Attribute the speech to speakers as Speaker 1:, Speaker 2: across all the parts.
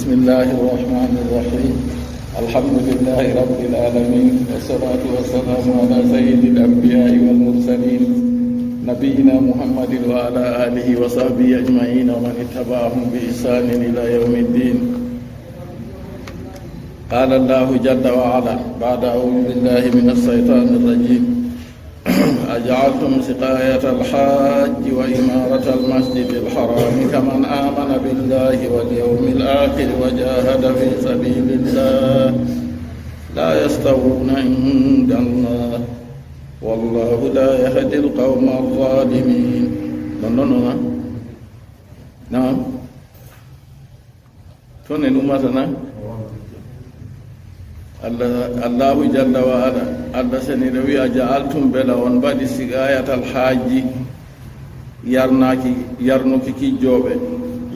Speaker 1: بسم الله الرحمن الرحيم. الحمد لله رب العالمين، والصلاة والسلام على سيد الأنبياء والمرسلين نبينا محمد وعلى آله وصحبه أجمعين ومن اتبعهم بإحسان إلى يوم الدين. قال الله جل وعلا بعد أعوذ بالله من الشيطان الرجيم: أجعلتم سقاية الحاج وإمارة المسجد الحرام كمن آمن بالله واليوم الآخر وجاهد في سبيل الله لا يستوون عند الله والله لا يهدي القوم الظالمين. نعم توني نمتنا الله جل وعلا الله سنروي أجعلتم بلا ونبدي سقاية الحاج يرنوكي كي جوبه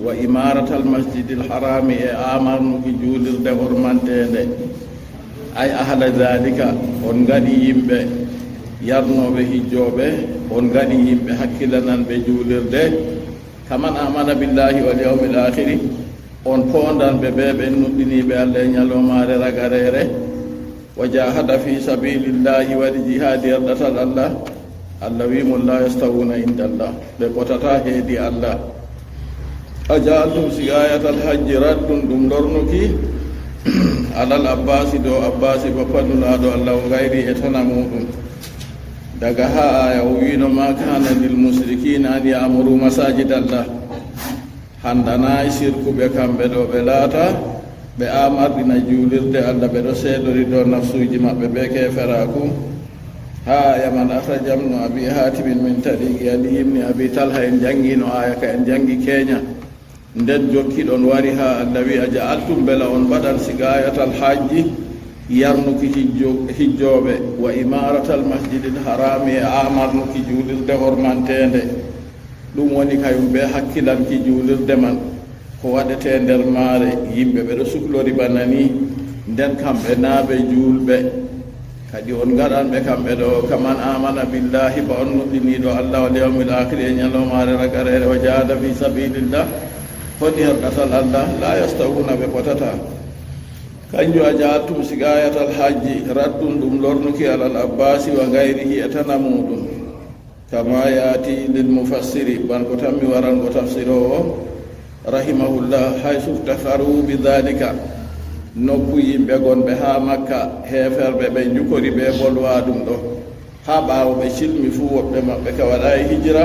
Speaker 1: وإمارة المسجد الحرام آمرنوكي جولر ده هرمانتين أي أهل ذلك ونغني يمبه يرنو به جوبه ونغني يمبه حكيلنا بجولر ده كمان آمن بالله واليوم الآخر on pondan bebe nuddini be Allah nyalomare ragarere wajahada fi sabilillahi wal jihad yardatal Allah allawim la yastawuna indallah be potata hedi Allah. Ajaltum sigayatal hajj raddun dum dornuki alal abbasi do abbasi bapadula do Allah gairi etana mudum daga ha ya wino ma kana lil musrikina an ya'muru masajidallah handana sirku be kambe do be laata be amardina juulirde Allah be do seedori do nafsuji mabbe be ke feraku ha yaman akhajamnu abi hatim min tariqi ali ibn abi talha en jangino aya ka en jangi kenya nden jokki don wari ha allawi aja'altum bela on badal sigayatal hajji yarnuki hijjobe wa imaratal masjidil harami amarnuki juulirde hormantende ɗum woni kayum ɓe hakkilanki juulirde man ko waɗete nder maare yimɓe ɓeɗo suhlori bana ni nden kamɓe naaɓe juulɓe kadi on gaɗanɓe kamɓe ɗo kaman amana billahi ba on nuɗɗiniɗo Allah wal yawmil akhir e ñalomare ragarere o jahada fi sabilillah honi herɗatal Allah la yastawuna ɓe potata kanjum a jaaltum sigayatal hajji raddum ɗum lornuki alal abbasi wa gayrihi e tana muɗum kama yaati lil mufassiri banko tammi warango tafsiro o rahimahullah haysu tafaru bi dhalika nokku yimɓe gonɓe ha makka heferɓe ɓe jukori ɓe bolwa ɗum ɗo ha ɓawo ɓe cilmi fuu woɓɓe maɓɓe ka waɗayi hijira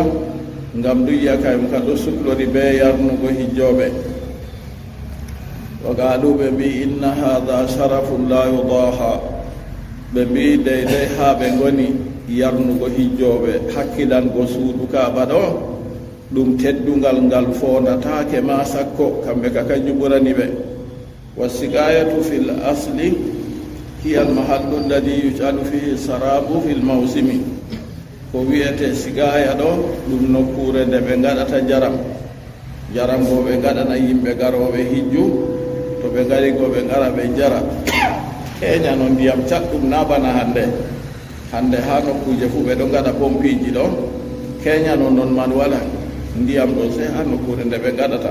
Speaker 1: ngam duyya kayum ka ɗo suklori ɓe yarnugo hijjoɓe wa galu ɓe mbi inna hadha sharafun la yudaha ɓe mbi deydey ha ɓe goni yarnugo hijjoɓe hakkilango suudu kaaba ɗo ɗum teddungal ngal fondatake ma sakko kamɓe ka kanjum ɓurani ɓe. wa sigayatu fil asli hiya al mahallu alladi yujalu fihi sarabu fil mawsimi ko wiyete sigaya ɗo ɗum nokkure nde ɓe gaɗata jaram go ɓe gaɗana yimɓe garoɓe hijju to ɓe gari go ɓe gara ɓe jara keña no ndiyam catɗum na bana hande ha nokkuje fu ɓe ɗo gaɗa pompiji ɗo keñano non man wala ndiyam ɗo se ha nokkure nde ɓe gaɗata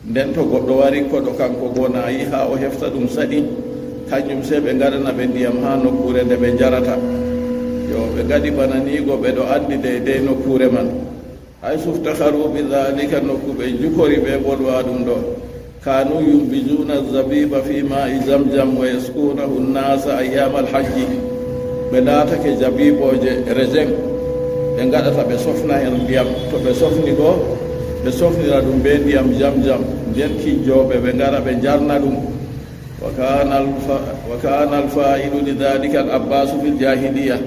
Speaker 1: nden to goɗɗo wari koɗo kanko gona yi ha o hefta ɗum saɗi kanjum se ɓe gaɗana ɓe ndiyam ha nokkure nde ɓe jarata yo ɓe gaɗi bana nigo ɓe ɗo andi deydey nokkure man hay suftaharu bi dhalika nokkuɓe jukori ɓe bolwa ɗum ɗo kanu yumbizuna zabiba fi ma'i zamzam wa yaskunahu nnasa ayyama alhajji ɓe laatake jabiboje raisin ɓe gaɗata ɓe sofna hen ndiyam to ɓe sofni go ɓe sofnira ɗum be ndiyam jamjam nden kijjoɓe ɓe gara ɓe jarna ɗum wa kana alfa'ilu lidhalika al abbasu fil jahiliya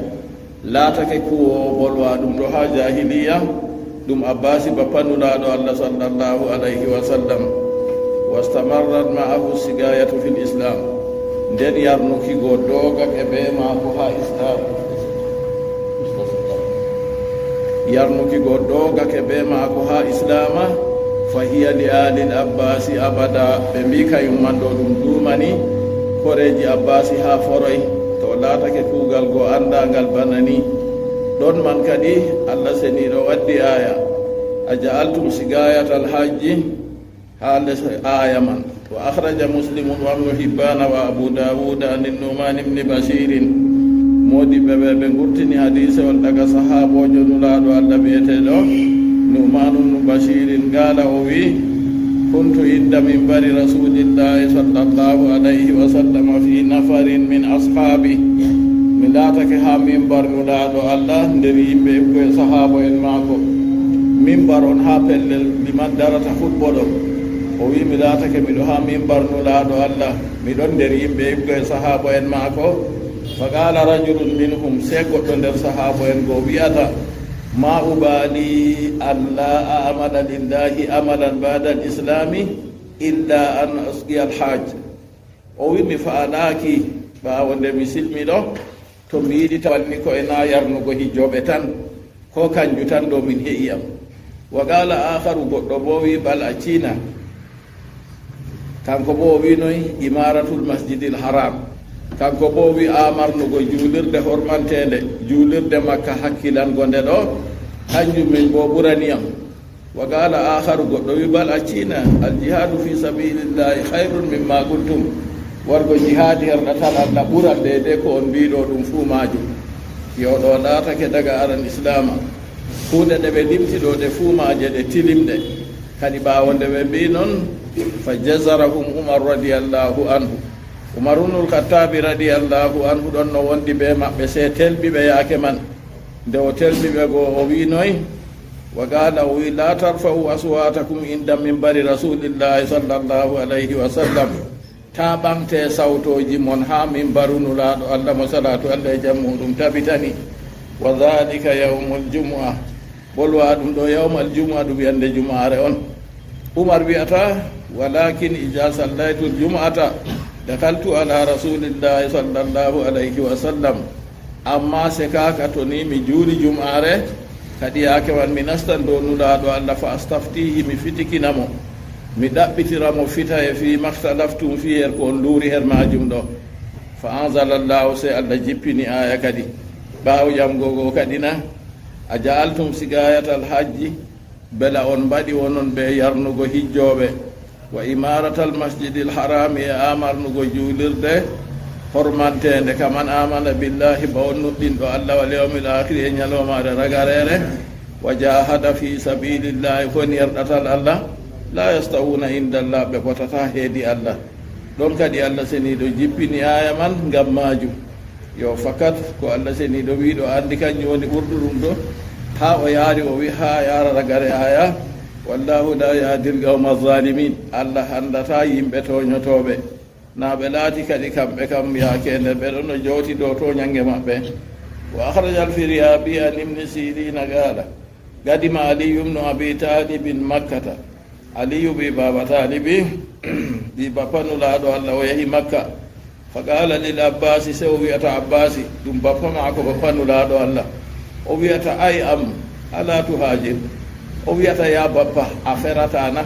Speaker 1: laatake kuwo bolwa ɗum ɗo ha jahiliya ɗum abbasi bappandulaɗo Allah sallallahu alayhi wa sallam wastamarrat ma'ahu sigayatu fil islam nden yarnuki go dogake be maako ha islam yarnuki go dogake be maako ha islama fa hiya li alil abbasi abada ɓe mbi kayum man ɗo ɗum dumani koreji abbasi ha foroy to laatake kuugal go andangal banani ɗon man kadi Allah seniɗo waddi aya a ja'altum sigayatal hajji ha les aya man وأخرج مسلم وابن حبان وأبو داود عن النعمان بن بشير مودي بنقرتني حديث والتقى صحابة جنولاد والنبيتلو نعمان بن بشير قال وي كنت عند منبر رسول الله صلى الله عليه وسلم في نفر من أصحابه من لاتك ها منبر نولاد الله ندريم بيبقى صحابة معكو منبر ها بلل لمن دارت خطبه o wi mi laatake miɗo ha mimbarno laaɗo allah miɗon nder yimɓe yimɓe sahaba en maako fa qala rajulun minhum se goɗɗo nder sahaba en go wiyata ma ubali alla amala lillahi amalan bada al islami illa an asqiya al hajj o wi mi faalaki ɓawo nde mi silmiɗo to mi yiɗi tawalni ko ena yarnugo hijjoɓe tan ko kanju tan ɗo min heƴiyam wa qala akharu goɗɗo bo wi bal a ciina kanko bo wi noy imaratul masjidil haram kanko bo wi amarnugo juulirde hormantede juulirde makka hakkilango nde ɗo kanjum min bo ɓuraniyam wa qala akharu goɗɗo wi bal accina al jihadu fi sabilillahi hayrun mimma qultum wargo jihadi herɗatal allah ɓuran de ko on mbiɗo ɗum fuu majum yo ɗo laatake daga aran islama kuuɗe ɗe ɓe limtiɗo ɗe fuumaje ɗe tilimɗe kadi ɓawo nde ɓe mbi noon fa jazarahum umar radiallahu anhu umar ibnul khattabi radiallahu anhu ɗon no wondi ɓe maɓɓe se telɓiɓe yaake man nde o telɓiɓe go o wi noy wa qala o wi la tarfa'u aswatakum inda minbari rasulillahi sallallahu alayhi wa sallam ta ɓamte sawtoji mon ha minbarunulaɗo allah mo salatu allah e jam muɗum tabitani wa dhalika yawmul jumu'a bolwa ɗum ɗo yawmal jumu'a ɗum yande jumare on umar wiyata walakin ija sallaytu ljum'ata dakaltu ala rasulillahi sallallahu alayhi wa sallam amma se kaka to ni mi juuli jum'are kadi yake wan mi nastan do nulaɗo allah fa astaftihi mi fitikinamo mi ɗaɓɓitiramo fita e fi maktalaftum fi her ko on luuri her majum ɗo fa anzala llahu se allah jippini aya kadi ɓawo ƴamgogo kadi na a jaaltum sigayatal hajji bela on mbaɗi wonon ɓe yarnugo hijjoɓe wa imaratal masjidil harami e amarnugo juulirde hormantede kaman amana billahi ba on nuɗɗinɗo allah wal yawmil akhiri e ñalomade ragarere wa jahada fi sabilillahi foni yerɗatal allah la yastawuna indallah ɓe potata heedi allah ɗon kadi allah seniɗo jippini aya man ngam majum yo fakat ko allah seniɗo wiɗo andi kanjum woni ɓurɗo ɗum ɗo ha o yaari o wi ha yara ragare aya wallahu la yahdil qawma zalimin allah handata yimɓe toñotoɓe na ɓe laati kadi kamɓe kam yakende ɓeɗo no jowti dow toñange maɓɓe wa akhraja al-firyabi an ibni sirina qala qadima aliyu bnu abi talibin makkata aliyu ɓi baba talibi ɓi bappanulaɗo allah o yahi makka fa qala lil abbasi se o wiyata abbasi ɗum bappa mako bappanulaɗo allah o wiyata ay am ala tuhajir o wiyata ya bappa a feratana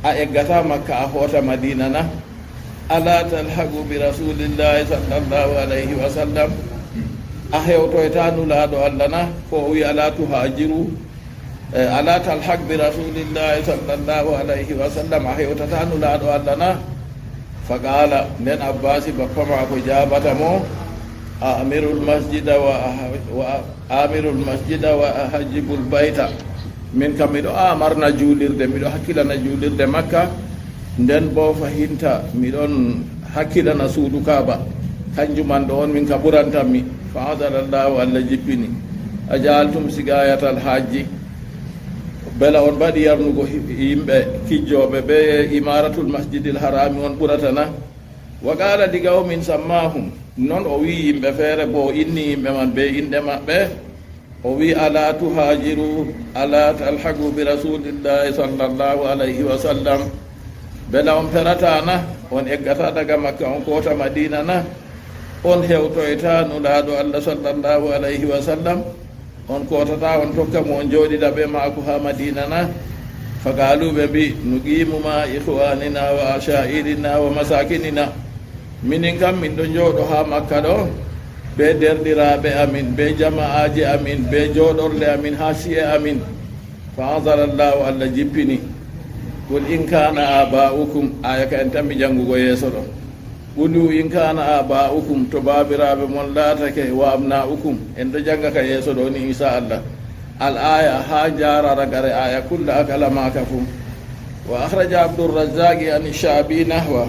Speaker 1: a eggata makka a hoota madina na ala talhagu bi rasulillahi sallallahu alayhi wa sallam a hewtoyta nulaɗo allah na ko o wi ala tuhajiru ala talhaq bi rasulillahi sallallahu alayhi wa sallam a hewtata nulaɗo allah na fa qala nden abbasi bappa mako jabata mo amirul masjida wa ahajibul bayta min kam miɗo amarna juulirde miɗo hakkilana juulirde makka nden bo fahinta miɗon hakkilana suudu kaaba kanjuman ɗo on min ka ɓurantanmi fa adalallahu allah jippini a jaaltum sigayatal hajji bela on mbaɗi yarnugo yimɓe kijjoɓe ɓe imaratul masjidil harami on ɓuratana wa qala li qawmin sammahum non o wi yimɓe feere bo inni yimɓe man be inde maɓɓe o wi ala tuhajiru ala talhagu bi rasulillahi sallallahu alayhi wa sallam bela on peratana on eggata daga makka on kota madina na on hewtoyta nulaɗo allah sallallahu alayhi wa sallam on kotata on tokka mo on jooɗiɗa ɓe mako ha madina na fa qaluɓe mbi nuqimu ma ihwanina wa ashairina wa masakinina minin kam min ɗo jooɗo ha makka ɗo ɓe derɗiraɓe amin ɓe jama'aji amin ɓe jooɗorle amin ha siye amin fa anzala llahu allah jippini qul in kana aba'ukum aya ka en tambi jangugo yeeso ɗo qulu in kana aba'ukum to babiraɓe mon laatake wa abna'ukum en ɗo janga ka yeeso ɗo ni inchallah al aya ha jarara gare aya kulla akalamaka fu wa akhraja abdurrazzaqi an shabi nahwa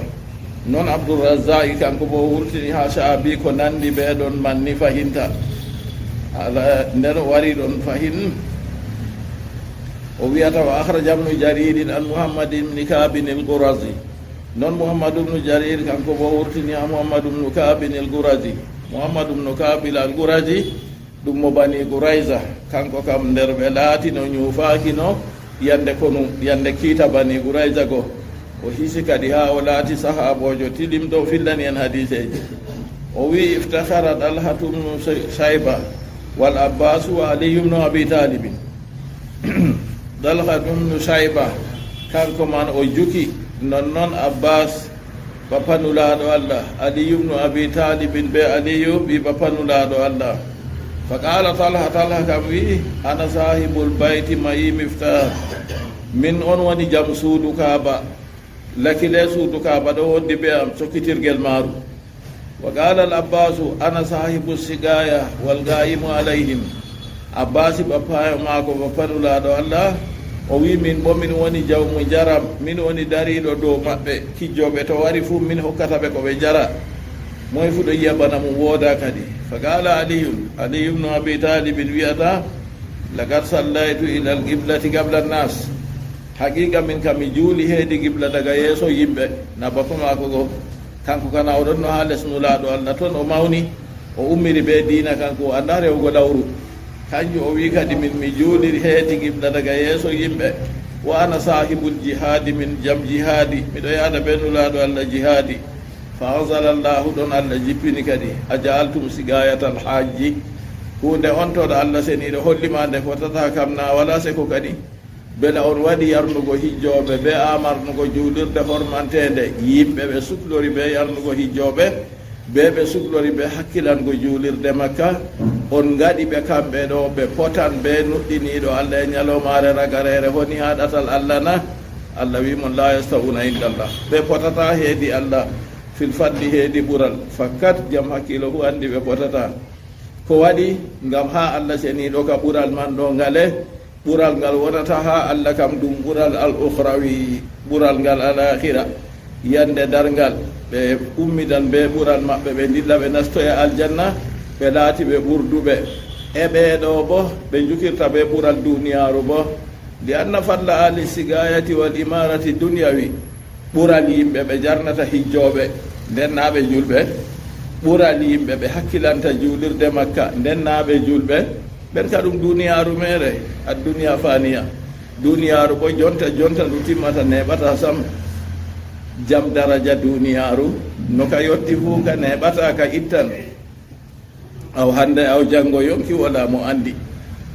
Speaker 1: non abdurrazzaqi kanko bo wurtini ha shabi ko nandi ɓeɗon manni fahinta ala nder wari ɗon fahin o wiyata wa akhraja ibnu jarir an muhammad ibn kabin al-qurazi non muhammad ibn jarir kanko bo wurtini ha muhammad ibn kabin al-qurazi muhammad ibn kabil al-qurazi ɗum mo bani gouraysa kanko kam nder ɓe laatino ñuufakino yande kiita bani gouraysa go o hisi kadi ha o laati sahabojo tilim ɗo fillani en hadiseji o wi iftahara dalhatu bnu shayba wal abbas wa aliyu bnu abi talibin dalhatu bnu shayba kanko man o juki nonnoon abbas bapanulaɗo allah aliyu bnu abi talibin ɓe aliyu ɓi bapanulaɗo allah فقال طلحة كم وي أنا صاحب البيت معي مفتاح من وني جام سود كعبة لكن لا سود كعبة دو ودي بيام سكتير جل مارو وقال العباس أنا صاحب السقاية والقائم عليهم عباس بابا ماكو بابا لا دو الله o wi min bo min woni jawmu jaram min woni dariɗo dow maɓɓe kijjoɓe to wari fuu min hokkata ɓe ko ɓe jara moy fu ɗo yiya bana mum wooda kadi faqala aliyu bnu abi talibin wiyata laqad sallaytu ila alqiblati qabla nnas haqiqa min kam mi juuli heedi qibla daga yeeso yimɓe na bappa maako go kanko kana oɗon no ha lesnulaɗo allah toon o mawni o ummiri ɓe diina kanko o anda rewgo lawru kanjum o wi kadi min mi juuliri heedi qibla daga yeeso yimɓe wa ana sahibul jihadi min jam jihadi miɗo yaada ɓe nulaɗo allah jihadi fa anzala llahu ɗon allah jippini kadi a jaaltum sigayatal hajji hunde on toɗo allah seniɗo hollima nde fotata kam na wala seko kadi beele on waɗi yarnugo hijjoɓe ɓe amarnugo juulirde hormantede yimɓe ɓe suklori ɓe yarnugo hijjoɓe ɓe suklori ɓe hakkilango juulirde makka on gaɗi ɓe kamɓe ɗo ɓe potan ɓe nuɗɗiniɗo allah e ñalomare ragarere honi ha ɗatal allah na allah wimon la yastawuna indallah ɓe potata heedi allah fil fadli heedi ɓural fakkat jam hakkilo fu andi ɓe potata ko waɗi ngam ha allah seniɗo ka ɓural man ɗo ngale ɓural ngal wonata ha allah kam ɗum ɓural al ukhrawi ɓural ngal al akhira yande darngal ɓe ummidan ɓe ɓural maɓɓe ɓe dilla ɓe nastoya aljanna ɓe laati ɓe ɓurduɓe e ɓeɗo bo ɓe jukirta ɓe ɓural duniyaru bo li anna fadla ali sigayati wal imarati dunyawi ɓural yimɓe ɓe jarnata hijjoɓe ndennaɓe julɓe ɓural yimɓe ɓe hakkilanta juulirde makka ndennaɓe julɓe ɓen ka ɗum duniyaru mere adduniya faniya duniyaru bo jonta ndu timmata neɓata sam jam daraja duniyaru no ka yetti fuu ka neɓata ka ittan aw hande aw janngo yonki wala mo andi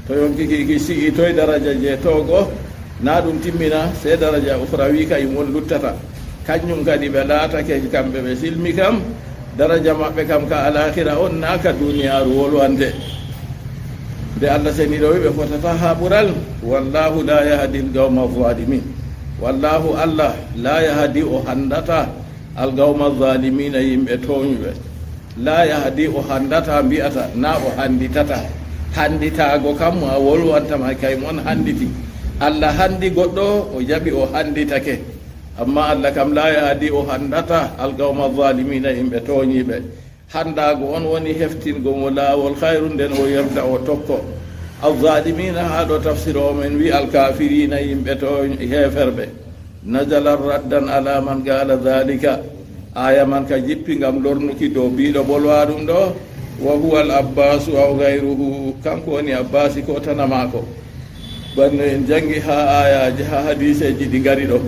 Speaker 1: to yonki kiki sigi toye daraja je togo na ɗum timmina se daraja ukhrawi kayum won luttata kañum kadi ɓe laatake kamɓe ɓe silmi kam daraja maɓɓe kam ka alakhira on naka duniyaru wolwande nde allah seniɗo wi ɓe fotata ha ɓural wallahu la yahdi algawma alzalimin wallahu allah la yahdi o handata algawma alzalimina yimɓe toñuɓe la yahdi o handata mbiyata na o handitata handitago kam a wolwantama kay mon handiti allah handi goɗɗo o jaɓi o handitake amma allah kam la yahdi o handata algawma alzalimina yimɓe toñiɓe handago on woni heftingo mo laawol hayru nden o yerda o tokko alzalimina ha ɗo tafsir o men wi alkafirina yimɓe to heferɓe najala raddan ala man gala dhalika aya man ka jippi ngam lornuki dow biɗo bolwa ɗum ɗo wa huwa al abbasu aw gayruhu kanko woni abbasi ko tana mako banno en jangi ha ayaji ha hadiseji ɗi ngari ɗo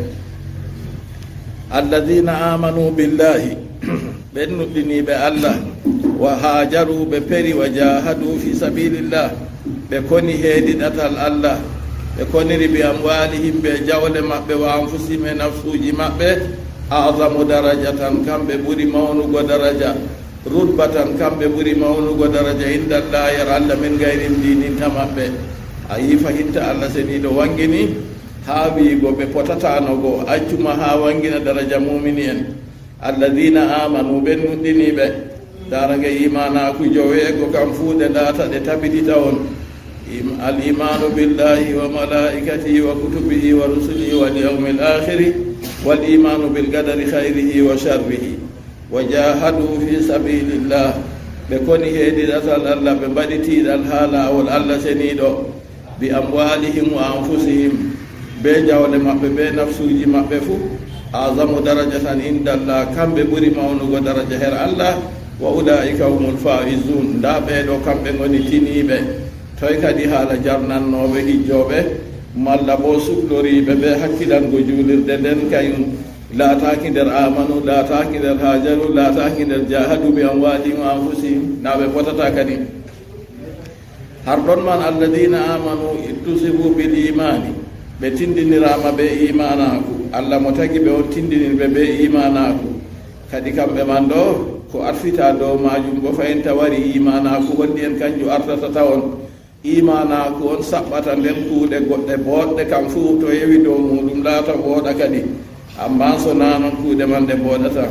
Speaker 1: alladina amanu billahi ɓen nuɗɗiniɓe allah wa hajaru ɓe peri wa jahadu fi sabilillah ɓe koni heedi ɗatal allah ɓe koniri bi amwalihim ɓe jawle maɓɓe wa anfusihim e nafsuji maɓɓe azamu darajatan kamɓe ɓuri mawnugo daraja rutbatan kamɓe ɓuri mawnugo daraja indallahi allah min gayrin dininta maɓɓe a yi fahinta allah seniɗo wangini haawi go ɓe potatano go accuma ha wangina daraja mumini en alladina amanu ɓen nuɗɗiniɓe darage imanaku joweego kam fuuɗe laata ɗe tabitita on al imanu billahi wa malaikatihi wa kutubihi wa rusulihi wal yawmil akhiri wal imanu bil qadari khayrihi wa sharrihi wa jahadu fi sabilillah ɓe koni heediɗatal allah ɓe mbaɗi tiiɗal ha laawol allah seniiɗo bi amwalihim wa anfusihim be jawle maɓɓe be nafsuji maɓɓe fuu azamu darajatan indallah kamɓe ɓuri mawnugo daraja her allah wa ulaika humul faizun nda ɓeeɗo kamɓe ngoni tiniiɓe toy kadi haala jarnannoɓe hijjoɓe malla bo suhloriɓe ɓe hakkilango juulirde nden kayum laataki nder amanu laataki nder hajaru laataki nder jahadu bi amwalihim wa anfusihim naɓe potata kadi har ɗon man alladina amanu ittusibu bil imani ɓe tindinirama ɓe imanaku allah mo tagi ɓe on tindinirɓe ɓe imanaku kadi kamɓe man ɗo ko arfita dow majum bo fayinta wari imanaku wonni en kanjum artata tawon imanaku on saɓɓata nden kuuɗe goɗɗe boɗɗe kam fuu to yewi dow muɗum laata booɗa kadi amma so nanon kuuɗe man ɗe booɗata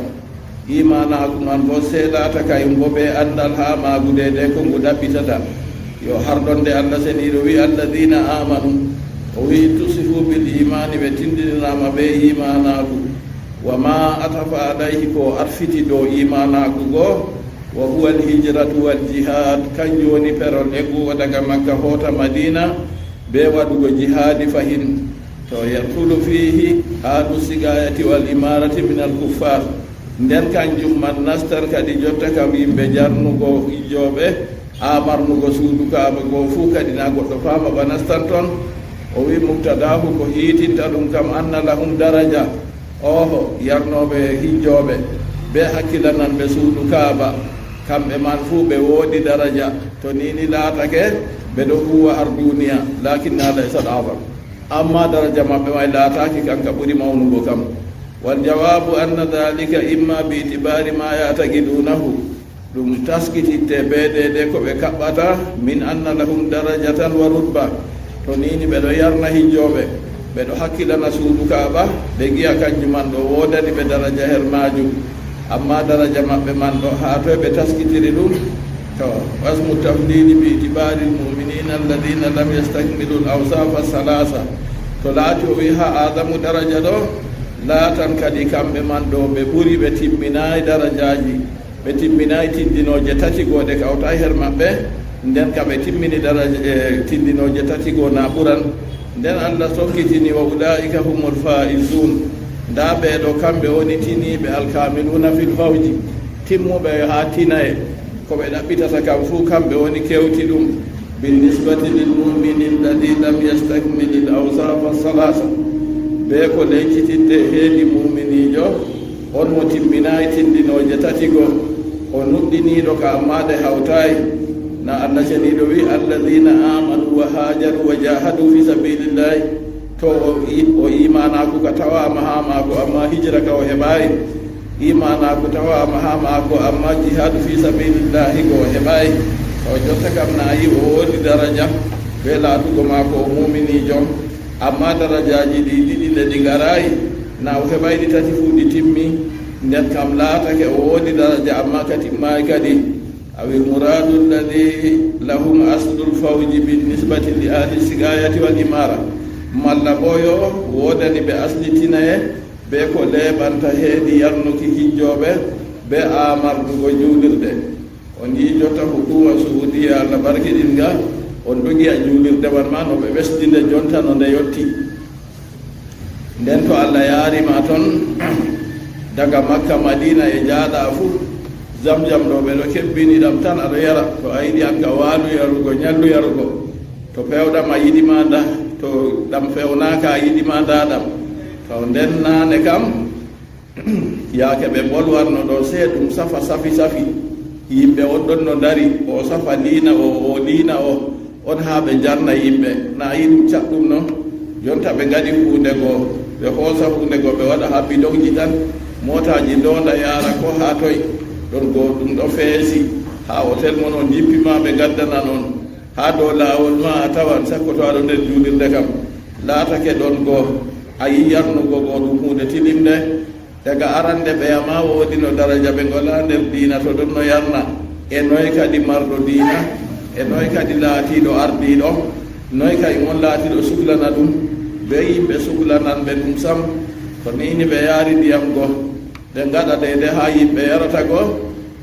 Speaker 1: imanaku man bo seeɗata kayum bo ɓe andal ha magude de ko ngu ɗaɓɓitata yo harɗon nde allah seniɗo wi alladina amanu o wi tusifu bil imani ɓe tindinirama ɓe imanaku wa ma atafa alayhi ko arfiti dow imanaku goo wa huwa alhijratu wal jihad kanjum woni perol eggugo daga makka hota madina be waɗugo jihadi fahin to yadkhulu fihi halu sigayati wal imarati min al kuffar nden kanjum man nastar kadi jotta kam yimɓe jarnugo hijjoɓe amarnugo suudu kaaba goo fuu kadi na goɗɗo faama ba nastan toon o wi muktadahu ko hiitinta ɗum kam anna lahum daraja oho yarnoɓe hijjoɓe ɓe hakkilananɓe suudu kaaba kamɓe man fuu ɓe woodi daraja to nini laatake ɓeɗo huwa har duniya lakinna laysat azam amma daraja maɓɓe may laataki kanka ɓuri mawnugo kam wal jawabu anna dhalika imma bi itibari ma yataqidunahu ɗum taskititte ɓeɗeɗe ko ɓe kaɓɓata min anna lahum darajatan wa rutba to nini ɓeɗo yarna hijjoɓe ɓeɗo hakkilana suudu kaaba ɓe giya kanjum man ɗo wodani ɓe daraja her majum amma daraja maɓɓe man ɗo haa toye ɓe taskitiri ɗum to wasmu tafdili bi itibari lmuminina alladina lam yastakmilu l awsafa salasa to laati o wi ha adamu daraja ɗo laatan kadi kamɓe man ɗo ɓe ɓuri ɓe timminayi darajaji ɓe timminayi tindinoje tati gode kawta her maɓɓe nden ka ɓe timmini daraja tindinoje tati go na ɓuran nden allah sokkitini wa ulaika humul faizun nda ɓeeɗo kamɓe woni tiniɓe alkamiluna fil fawji timmuɓe ha tinaye ko ɓe ɗaɓɓitata kam fuu kamɓe woni kewti ɗum binisbati lilmumini alladi lam yastakmili l awsafa salasa ɓe ko lencititte heedi muminijo on mo timminayi tindinoje tati go o nuɗɗiniɗo ka ammaɗe hawtayi na allah ceniɗo wi alladina amanu wa hajaru wa jahadu fi sabilillahi to o imanaku ka tawama ha maako amma hijra ka o heɓayi imanaku tawama ha maako amma jihadu fi sabilillahi ko o heɓayi o jotta kam nayi o woodi daraja ɓe laatugo maako o muminijo amma darajaji ɗi ɗiɗi nde ɗi garayi na o heɓay ɗi tati fuu ɗi timmi nden kam laatake o woodi daraja amma ka timmayi kadi awi muradu alladi lahum aslul fawji binnisbati li ahli sigayati wal imara malla boyo wodani ɓe aslitinaye ɓe ko leɓanta heedi yarnuki hijjoɓe ɓe amardugo juulirde on yi jotta hukuma saudiya allah barkiɗin ga on ɗogi a juulirde man ma no ɓe ɓesdinde jonta no nde yotti nden to allah yarima toon daga makka madina e jaaɗa fuu zamjam ɗo ɓeɗo kebbini ɗam tan aɗa yara to a yiɗi anka waalu yarugo ñallu yarugo to pewɗam a yiɗima nda to ɗam fewnaka a yiɗima nda ɗam taw nden nane kam yaake ɓe bolwarno ɗo see ɗum safa safi yimɓe on ɗon no dari o safa liina o liina o on ha ɓe jarna yimɓe na yi ɗum caɗɗum no jonta ɓe gaɗi hunde goo ɓe hoosa hunde goo ɓe waɗa ha bidonji tan motaji donda yaara ko ha toye ɗon goo ɗum ɗo feesi ha hôtel mon on jippima ɓe gaddana noon ha dow laawol ma a tawan sakko to aɗo nder juulirde kam laatake ɗon goo a yiyarnugo goo ɗum hunde tilimde daga arande ɓeyama woodi no daraja ɓe ngola nder diina to ɗon no yarna e noy kadi marɗo diina e noy kadi laatiɗo ardiɗo noy kadi on laatiɗo suhlana ɗum be yimɓe suhlananɓe ɗum sam ko nini ɓe yaari ndiyam goo ɓe ngaɗa deyde ha yimɓe yarata goo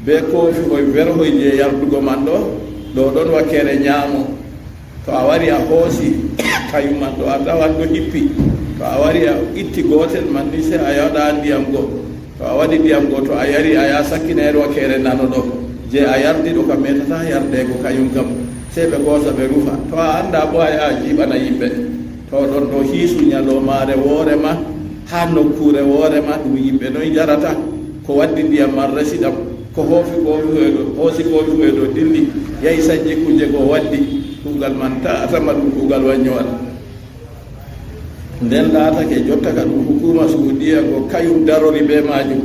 Speaker 1: be koofi koye werhoy je yardugo man ɗo ɗon wakkere ñaamo to a wari a hoosi kayum man ɗo a tawan ɗo hippi to a wari a itti gootel man ni se a yaɗa ndiyam goo to a waɗi ndiyam goo to a yari a ya sakkineer wakkere nano ɗo je a yardi ɗo kam metata yardego kayum kam se ɓe goosa ɓe rufa to a annda bo a yaha jiɓana yimɓe to ɗon ɗo hiisu ñalomare woorema ha nokkure woorema ɗum yimɓe noy jarata ko waddi ndiyam man resiɗam ko hoosi koofi hueɗo dilli yahi sañƴi kuje goo waddi kuugal man ta atama ɗum kuugal waññowal nden laatake jotta ka ɗum hukuma suudiya go kayum darori be majum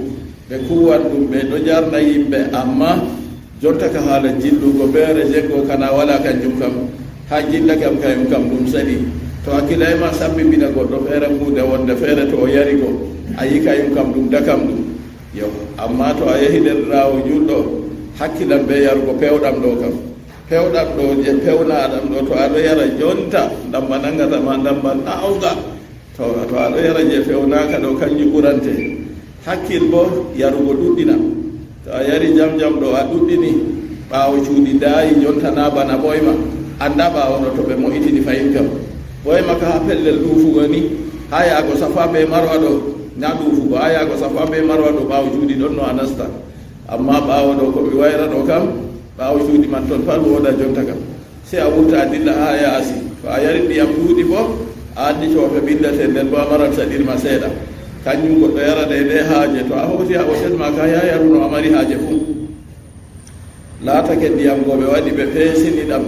Speaker 1: ɓe kuwan ɗum ɓe ɗo jarna yimɓe amma jotta ka haala jillugo be rejego kana wala kanjum kam ha jilla kam kayum kam ɗum saɗi to hakkilayma sabbibina goɗɗo feere hunde wonde feere to o yari go a yi kayum kam ɗum dakam ɗum yo amma to a yehi nder laawo julɗo hakkilan be yarugo pewɗam ɗo kam pewɗam ɗo je pewnaɗam ɗo to aɗo yara jonta ndamba nangatama ndamba nawga to aɗo yara je fewnaka ɗo kanjum ɓurante hakkil bo yarugo ɗuɗɗina to a yari jam ɗo a ɗuɗɗini ɓaawo cuuɗi daayi jontana bana ɓoyma anda ɓaawo no to ɓe moƴitini fayin kam ɓoyma ka ha pellel ɗuufugo ni ha yaago safa be marwa ɗo na ɗuufugo ha yaago safa be marwa ɗo ɓaawo cuuɗi ɗon no a nasta amma ɓaawo ɗo ko ɓe wayra ɗo kam ɓaawo cuuɗi man toon pat wooda jonta kam se a wurta a dilla ha yaasi to a yari ndiyam ɗuuɗi bo a addi coofe billete nden bo a marat saɗirma seeɗa kañum goɗɗo yarade nde haaje to a hoti a ɓotetma ka ya yaruno a mari haaje fuu laatake ndiyam go ɓe waɗi ɓe peesini ɗam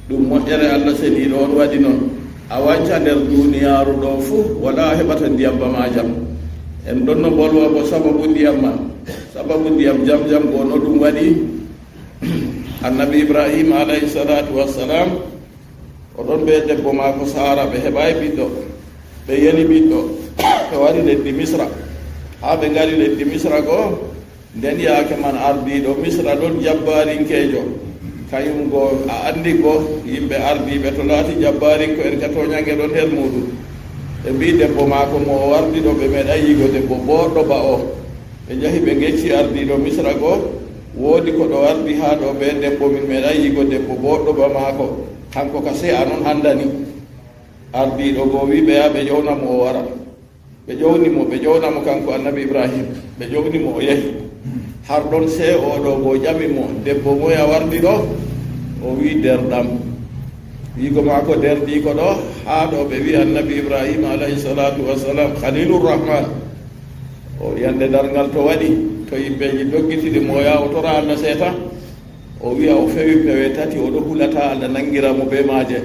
Speaker 1: ɗum moƴƴere allah seniiɗo on waɗi noon a wanca nder duniyaaru ɗo fuu wala heɓata ndiyam ba ma jam en ɗon no bolwa bo sababu ndiyam man sababu ndiyam jam jam go no ɗum waɗi annabi ibrahima alayhi salatu wassalam oɗon ɓe debbo maako sara ɓe heɓayi ɓiɗɗo ɓe yeli ɓiɗɗo ɓe wari leddi misra ha ɓe ngari leddi misra goo nden yaake man ardiɗo misra ɗon jabbarinkejo kañum go a andi go yimɓe ardiɓe to laati jabbarinko en ka toñange ɗon her muɗum ɓe mbi debbo maako mo o wardiɗo ɓe meeɗa yigo debbo boɗɗo ba o ɓe jahi ɓe gecci ardiɗo misra goo woodi ko ɗo wardi ha ɗo ɓe debbo min meeɗa yigo debbo boɗɗo ba maako kanko ka se a noon handani ardiɗo goo wi ɓe ya ɓe ƴownamo o wara ɓe ƴownimo ɓe ƴownamo kanko annabi ibrahim ɓe ƴownimo o yahi har ɗon se oɗo goo ƴamimo debbo moye a wardi ɗo o wi derɗam wiigo maako derɗi ko ɗo haa ɗo ɓe wi annabi ibrahima alayhi salatu wassalam khalilurrahman o yande darngal to waɗi to yimɓeji doggitiɗi moya o tora allah seeta o wiya o fewi pewe tati oɗo hulata allah nangiramo be maaje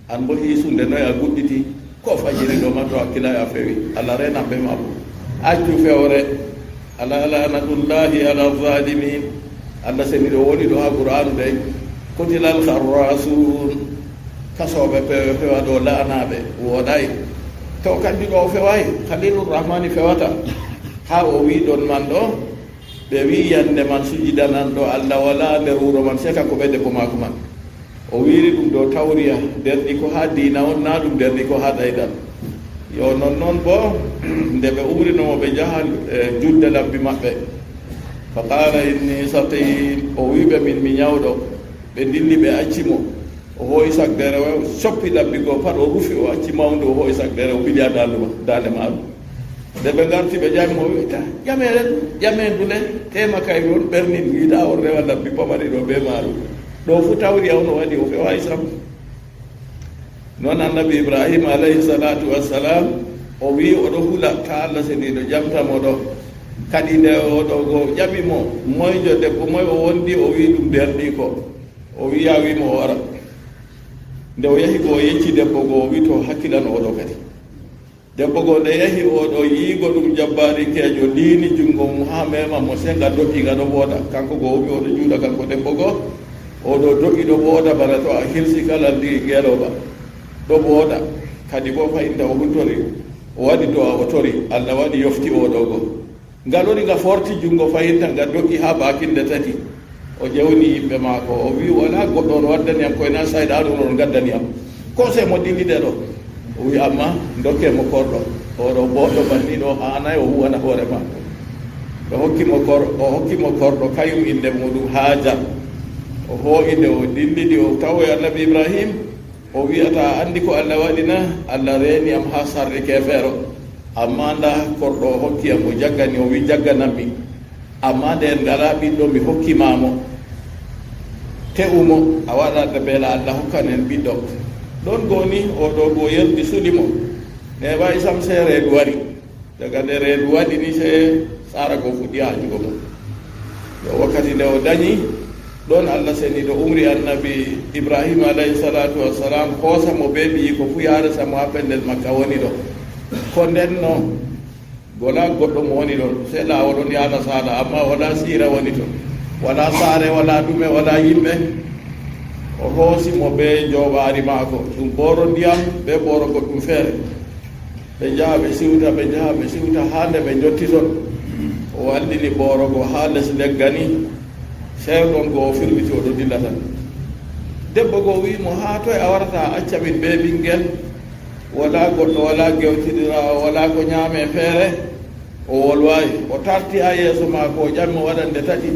Speaker 1: an bo hiisunde noy a guɗɗiti ko fajiri ɗo man to hakkila a fewi allah renan ɓe mabo accu fewre ala lanatullahi ala zalimin allah seniɗo woni ɗo ha qur'anu de kotilal kharrasun kasoɓe pewe fewa ɗo laanaɓe woɗay to kanji ɗo o fewayi khalilurrahmani fewata ha o wi ɗon man ɗo ɓe wi yande man sujidanan ɗo allah wala nder wuro man seka ko ɓe debbo mako man o wiri ɗum ɗo tawriya derɗi ko ha dina on na ɗum derɗi ko ha ɗaydal yo noon bo nde ɓe umrinomo ɓe jaha julde labbi maɓɓe fa qala inni saqim o wiɓe min mi ñawɗo ɓe dilli ɓe accimo o hooyi sagdere o soppi labbi goo pat o rufi o acci mawdu o hooyi sagdere o ɓiɗi a dande maaɗum nde ɓe garti ɓe jami o wita ƴame dule tema kayri on ɓernin yiɗa on rewa labbi pamari ɗo be maaɗum ɗo fu tawri awno waɗi o fewayi sam noon annabi ibrahima alayhi salatu wassalam o wi oɗo hula ta allah seniɗo jamtamo ɗo kadi nde oɗo go ƴamimo moyjo debbo moye o wondi o wi ɗum derɗi ko o wiya wimo o wara nde o yahi go o yecci debbo go o wi to hakkilano oɗo kadi debbo go nde yahi oɗo yiigo ɗum jabbarinkejo liini junngo mum ha mema mo senga doƴƴi ga ɗo wooda kanko go o wi oɗo juuɗa kanko debbo go oɗo doƴƴi ɗo wooda bana to a hirsi kala ndi geloɓa ɗo wooda kadi bo fayinta o huntori o waɗi do o tori Allah waɗi yofti o ɗo go ngalori nga forti jungo fayinta nga dogi ha bakinde tati o ƴewni yimɓe maako o wi wala goɗɗo no waddaniyam koye na sayɗaɗo non gaddaniyam conseil mo dillide ɗo o wi amma dokkemo korɗo oɗo boɗɗo banniɗo hanayi o huwana hoore ma o hokkimo korɗo kañum inde muɗum Hajar o hoo'inde o dillidi o tawoy annabi Ibrahim o wiyata andi ko Allah waɗina Allah reeni am ha sarri kefeero amma nda korɗo o hokkiyam o jaggani o wi jagganammi amma nden ngala ɓiɗɗo mi hokkimamo te'umo a waɗata beela Allah hokkanen ɓiɗɗo ɗon goni oɗo go yerdi sulimo ne wawi sam se reedu wari daga nde reedu waɗi ni se sara go fuɗɗi hajugo mum yo wakkati nde o dañi ɗon Allah seni ɗo umri annabi Ibrahima alayhi salatu wassalam hoosa mo be ɓiyi ko fu yarata mo ha pellel makka woni ɗo ko nden no gola goɗɗo mo woni ɗon se lawol on yaada sala amma wala sira woni ton wala saare wala ɗume wala yimɓe o hoosi mo be jooɓaari maako ɗum ɓooro ndiyam be ɓooro goɗɗum feere ɓe njaha ɓe siwta haa nde ɓe jotti ton o wallini ɓooro go haa les leggani sewɗon go o firliti o ɗo dilla tan debbo go wimo haa toye a warata accamin be ɓinngel wala goɗɗo wala gewtidira wala ko ñaame feere o wolwayi o tarti ha yeeso maako o ƴammi waɗande tati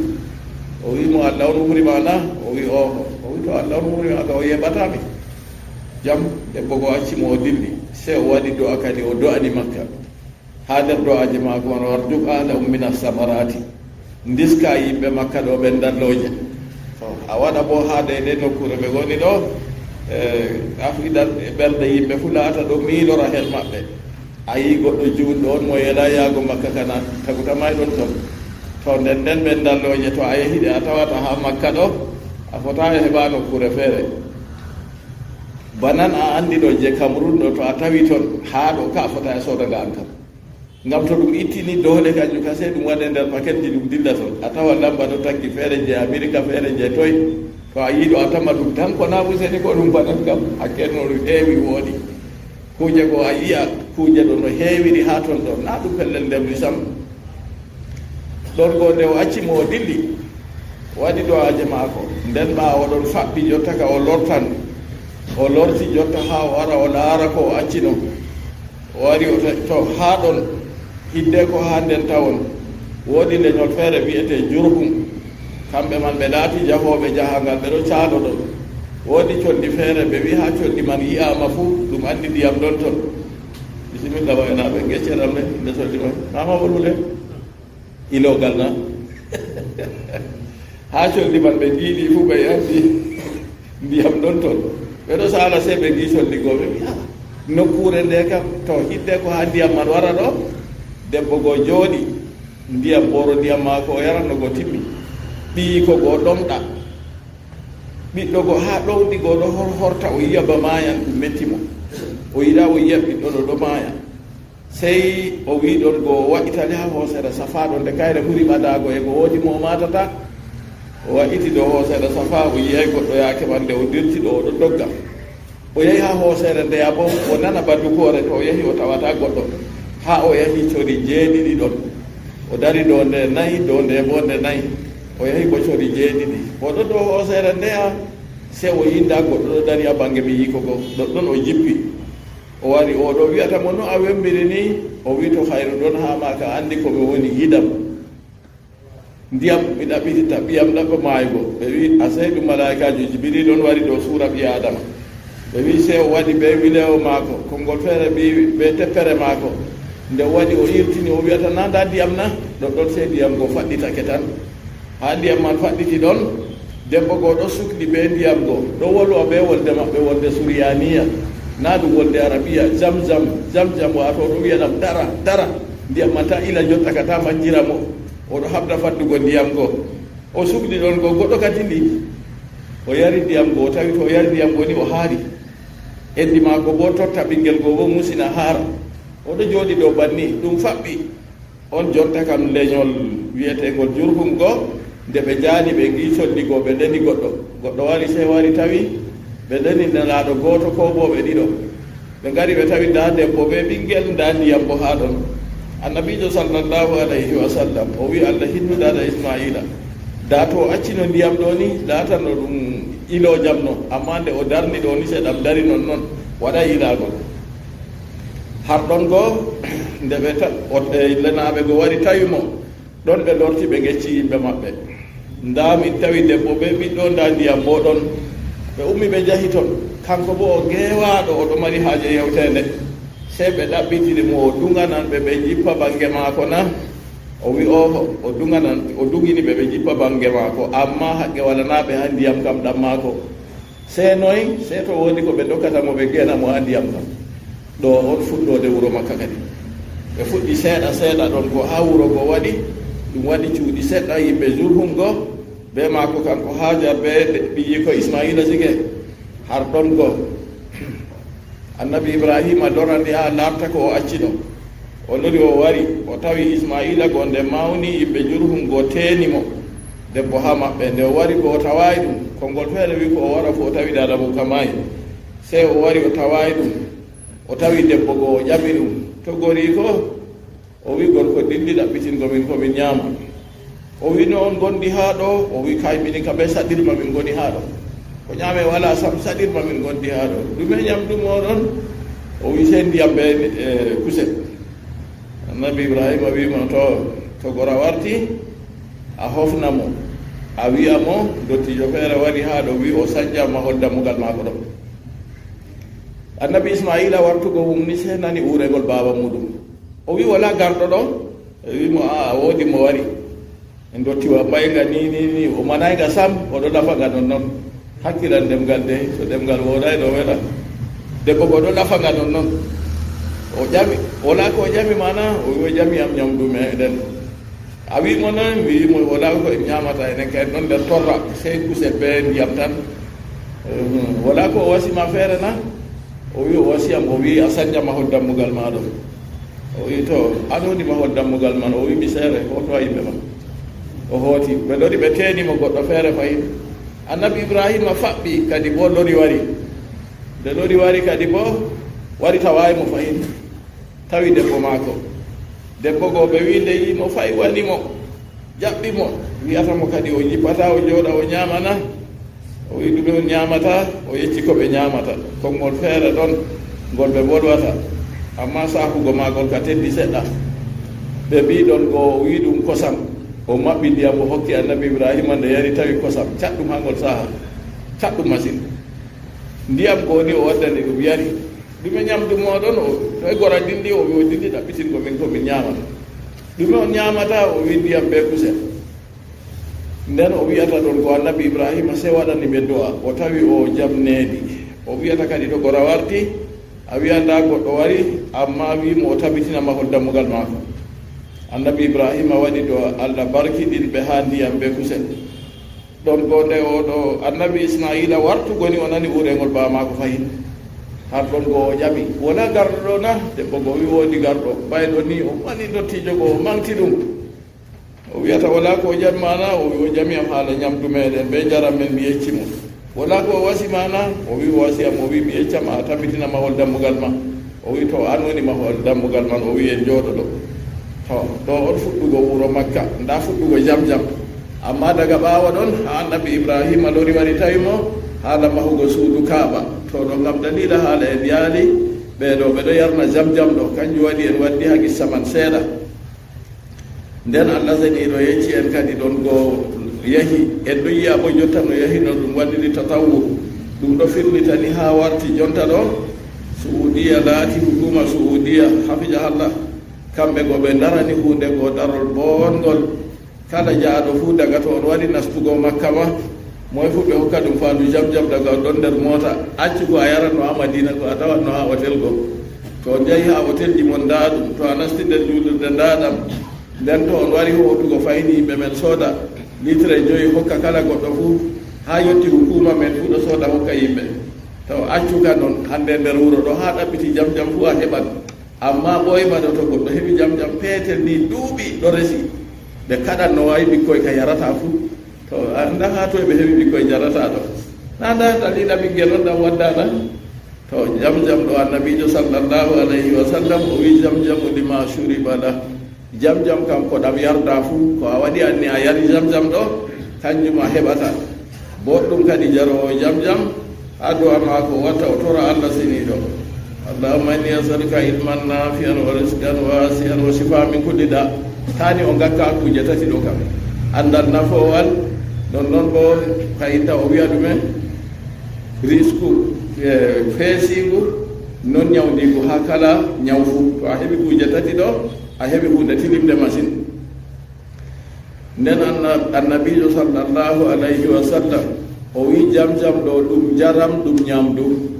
Speaker 1: o wimo Allah on umrima na o wi o wi to Allah on umrima ka o yeɓatami jam debbo go accimo o dilli se o waɗi do'a kadi o do'ani makka ha nder do'aji maako on warjuk alahum min assamarati ndiska yimɓe makka ɗo ɓen dalloje to a waɗa bo ha ɗe nokkure ɓe goni ɗo afidan ɓerde yimɓe fu laata ɗo miilora hen maɓɓe a yi goɗɗo juulɗo on mo yela yaago makka kana tagutamayi ɗon toon to nden ɓen dalloje to a yehiɗe a tawata ha makka ɗo a fota heɓa nokkure feere banan a andi ɗo je Cameroun ɗo to a tawi toon ha ɗo ka a fota e sodaga an kam ngam to ɗum ittini doole kanjum ka sey ɗum waɗe nder paquet ji ɗum dilla toon a tawa lamba ɗo taggi feere je Amérique feere je toy to a yiiɗo a tama ɗum tan ko na useni ko ɗum banan kam hakkenno ɗum heewi woodi kuuje ko a yiya kuuje ɗo no heewiri ha toon ɗo na ɗum pellel ndemri sam ɗon go nde o accimo o dilli waɗi ɗo aje maako nden ɓaawo ɗon faɓɓi jotta ka o lortan o lorti jotta ha o wara o laara ko o accino o wari o to ha ɗon hidde ko ha nden tawon woodi leñol feere wiyete jurhum kamɓe man ɓe laati jahooɓe jahangal ɓe ɗo caalo ɗon woodi colli feere ɓe wi ha colli man yiyama fuu ɗum anndi ndiyam ɗon toon bisimilla waynaɓe gecceram ne nde colli man mamaɓolule ilogal na ha colli man ɓe jiiɗi fuu ɓe anndi ndiyam ɗon toon ɓe ɗo saala se ɓe gi colli goo ɓe wi nokkure nde kam to hidde ko ha ndiyam man wara ɗo debbo goo jooɗi ndiyam ɓooro ndiyam ma ko o yaranno go timmi ɓiyi ko goo ɗomɗa ɓiɗɗo go ha ɗowɗi goo ɗo horta o yiya ba maayan ɗum metti mo o yiɗa o yiya ɓiɗɗo ɗo ɗo maaya sey o wi ɗon goo wa'itali ha hoosere safa ɗo nde kayre ɓuri ɓadago e go woodi mo o matata o wa'iti ɗo hoosere safa o yiyay goɗɗo yaake ɓande o dirti ɗo oɗo dogga o yahi ha hoosere ndeya bo o nana baddukoore to o yahi o tawata goɗɗo ha o yahi cori jeeɗiɗi ɗon o dari ɗo nde nayi ɗo nde bo nde nayi o yahi ko cori jeeɗiɗi oɗo ɗo hoosere ndeya se o yinda goɗɗo ɗo dari a bange mi yii kogo ɗoɗɗon o jippi o wari oɗo wiyata mo no a wembiri ni o wi to hayru ɗon ha maka andi komi woni yidam ndiyam mi ɗaɓɓitita ɓiyam ɗaɓɓa maaygo ɓe wi a sey ɗum malaikajo jibiri ɗon wari ɗo suura ɓi adama ɓe wi se o waɗi ɓe wilewo maako konngol feere ɓi ɓe teppere maako nde waɗi o irtini o wiyata na nda ndiyam na ɗoɗɗon se ndiyam go faɗɗitake tan ha ndiyam man faɗɗiti ɗon debbo goo ɗo sukli ɓe ndiyam goo ɗo wolwa ɓe wolde maɓɓe wolde suryaniya na ɗum wolde arabiya jamjam wato ɗo wiyanam dara ndiyam man ta ila jottaka ta majjira mo oɗo habda faddugo ndiyam goo o sukli ɗon goo goɗɗo kadi ndi o yari ndiyam goo tawi to o yari ndiyam goo ni o haari eddi maako bo totta ɓinngel goo bo musina haara oɗo jooɗi ɗo banni ɗum faɓɓi on jonta kam leñol wiyetegol jurhum goo nde ɓe jaani ɓe gi colli goo ɓe ndeni goɗɗo wari se wari tawi ɓe ndeni nelaaɗo gooto ko bo ɓe ɗiɗo ɓe ngari ɓe tawi nda debbo ɓe ɓinguel nda ndiyam bo ha ɗon. Annabijo sallllahu alayhi wa sallam o wi Allah hinnuɗaɗa Ismaila da to accino ndiyam ɗo ni latano ɗum ilojam no, amma nde o darni ɗo ni seɗam dari non noon waɗa ilagol. har ɗon goo nde ɓe lenaɓe go wari tawimo ɗon ɓe lorti ɓe gecci yimɓe maɓɓe, nda min tawi debbo ɓe ɓiɗɗo nda ndiyam bo ɗon. ɓe ummi ɓe jahi ton, kanko bo o gewaɗo oɗo mari haaje yewtede, sey ɓe ɗaɓɓitiri mo o duganan ɓe ɓe jippa bange maako na. O wi o duganan o dugini ɓe ɓe jippa bange maako, amma haqqe walanaɓe ha ndiyam kam ɗam maako. sey noyi sey to wodi ko ɓe dokkatamo ɓe genamo ha ndiyam kam. ɗo on fuɗɗode wuro makka kadi ɓe fuɗɗi seeɗa seeɗa ɗon ko ha wuro go waɗi ɗum waɗi cuuɗi seɗɗa yimɓe jurhum go be maako kanko Hajar be ɓiyi ko Ismaila sige har ɗon go annabi Ibrahima dorandi ha larta ko o accino o lori o wari o tawi Ismaila gonde mawni yimɓe jurhum go tenimo debbo ha maɓɓe. nde o wari go o tawayi ɗum konngol feere wi ko o wara fo o tawi dada mum kamayi, sey o wari o tawayi ɗum o tawi debbo go o ƴami ɗum to gori ko o wi gorko ɗilli ɗaɓɓitingomin komin ñaama. o wi no on gondi ha ɗo? o wi kay minin kam ɓe saɗirma min goni ha ɗo, ko ñaame wala sam saɗirma min gondi ha ɗo. ɗume ñamdum oɗon? o wi sen ndiyam ɓe kuse. annabi Ibrahima wimo to gora warti a hofnamo, a wiyamo dottijo feere wari ha ɗo wi o sañƴa mahol dammugal maako ɗo. annabi Ismaila wartugo mum ni sey nani uregol baba muɗum. o wi wala garɗo ɗo? wimo a woodi mo wari en dottiwa ɓayga ni o manayga sam oɗo lafaga non noon. hakkilan ɗemgal de so ɗemgal woɗay ɗo weɗa debbo go ɗo lafaga non noon. o ƴami wala ko ƴami mana o wi o ƴami am ñamdu meɗen. a wimo noon wimo wala ko en ñamata enen kay ɗon nder torra sey kusel ɓe ndiyam tan. wala ko o wasima feere na? o wi o wasiyam, o wi a sañƴa mahol dammugal ma ɗo. o wi to anoni mahol dammugal man? o wi mi seere hoto a yimɓe ma. o hooti ɓe lori ɓe tenimo goɗɗo feere fayin. annabi Ibrahima faɓɓi kadi bo lori wari. nde lori wari kadi bo wari tawayimo fayin, tawi debbo maako. debbo go ɓe wi nde yimo fayi wanimo jaɓɓimo, wiyatamo kadi o jippata o jooɗa o ñamana. o wi ɗume on ñamata? o yecci ko ɓe ñamata konngol feere ɗon ngol ɓe bolwata, amma sakugo magol ka teddi seɗɗa. ɓe mbi ɗon go o wi ɗum kosam. o maɓɓi ndiyam o hokki annabi Ibrahima nde yari tawi kosam caɗɗum ha ngol saha, caɗɗum machine. ndiyam goni o waddani ɗum yari. ɗume ñamdu moɗon? toye gora dindi? o wi o dindi ɗaɓɓitingo min komin ñamata. ɗume on ñamata? o wi ndiyam be kusel. nden o wiyata ɗon ko annabi Ibrahima sey waɗani ɓe do'a o tawi o jam needi. o wiyata kadi to gora warti a wiya nda goɗɗo wari, amma wimo o tabitina mahol dammugal maako. annabi Ibrahima waɗi do Allah barkiɗin ɓe ha ndiyam ɓe kusel. ɗon go nde oɗo annabi Ismaila wartugoni o nani urengol ba maako fayin. har ɗon go o ƴami wona garɗo ɗo na? debbo go wi woodi garɗo ɓayɗo ni o mani dottijo go o manti ɗum. o wiyata wala ko jammana? o wi o jami am haala ñamdu meɗen ɓe jaram men mi yecci mo. wala ko wasi mana? o wi o wasi am. o wi mi yeccam a tabitina mahol dammugal ma. o wi to an woni mahol dammugal man? o wi en jooɗo ɗo. to ɗo on fuɗɗugo wuro Makka, nda fuɗɗugo jam jam. amma daga ɓawa ɗon ha annabi Ibrahima lori wari tawimo haala mahugo suudu Kaaba. to ɗo ngam dalila haala en yaali ɓeɗo ɓeɗo yarna jam jam ɗo, kanjum waɗi en waddi ha gissa man seeɗa. nden Allah zaniɗo yecci en kadi ɗon go yahi en ɗo yiya bo jotta no yahino ɗum waɗiri tatawu. ɗum ɗo firlitani ha warti jonta ɗo Saudiya laati hukuma Saudiya hafijahalla, kamɓe go ɓe darani hunde go darol bongol. kala jaaɗo fu daga to on waɗi nastugo Makka ma moye fu ɓe hokka ɗum fandu jam jam daga ɗon nder mota. accugo a yaratno ha Madina ko a tawatno ha hôtel go. to on jahi ha hôtel ji mon nda ɗum, to a nasti nder juulirde ndaɗam. nden to on wari hoɗugo fayni yimɓe men sooda litre 5 hokka kala goɗɗo fu, ha yetti hukuma men fu ɗo sooda hokka yimɓe. taw accuga noon hande nder wuro ɗo ha ɗaɓɓiti jam jam fu a heɓat. amma ɓoyma ɗo to goɗɗo heɓi jam jam peetel ni duuɓi ɗo resi, ɓe kaɗan no wawi ɓikkoy ka yarata fu. to anda ha toye ɓe heɓi ɓikkoy jarata ɗo? nanda dalila ɓinguel on ɗam waddana. to jamjam ɗo annabijo sallllahu alayhi wa sallam o wi jamjamu lima shuriba lah. Jamjam kam ko ɗam yarda fuu ko a waɗi anni a yari jamjam ɗo kanjum a heɓata. Boɗɗum kadi jarowo jamjam ha do'a maako watta o tora Allah seniɗo. Allahumma inni as'aluka ilman nafi'an wa rizqan wasi'an wa shifa min kulli da. Tani o gakka kuje tati ɗo kam andal nafowal non bo kayita o wiya ɗumen risku feesigu non ñawdigu ha kala ñaw fu. To a heɓi kuje tati ɗo a heɓi hunde tilimde machine. Nden annabijo sallllahu alayhi wa sallam o wi jamjam ɗo ɗum jaram ɗum ñamdu.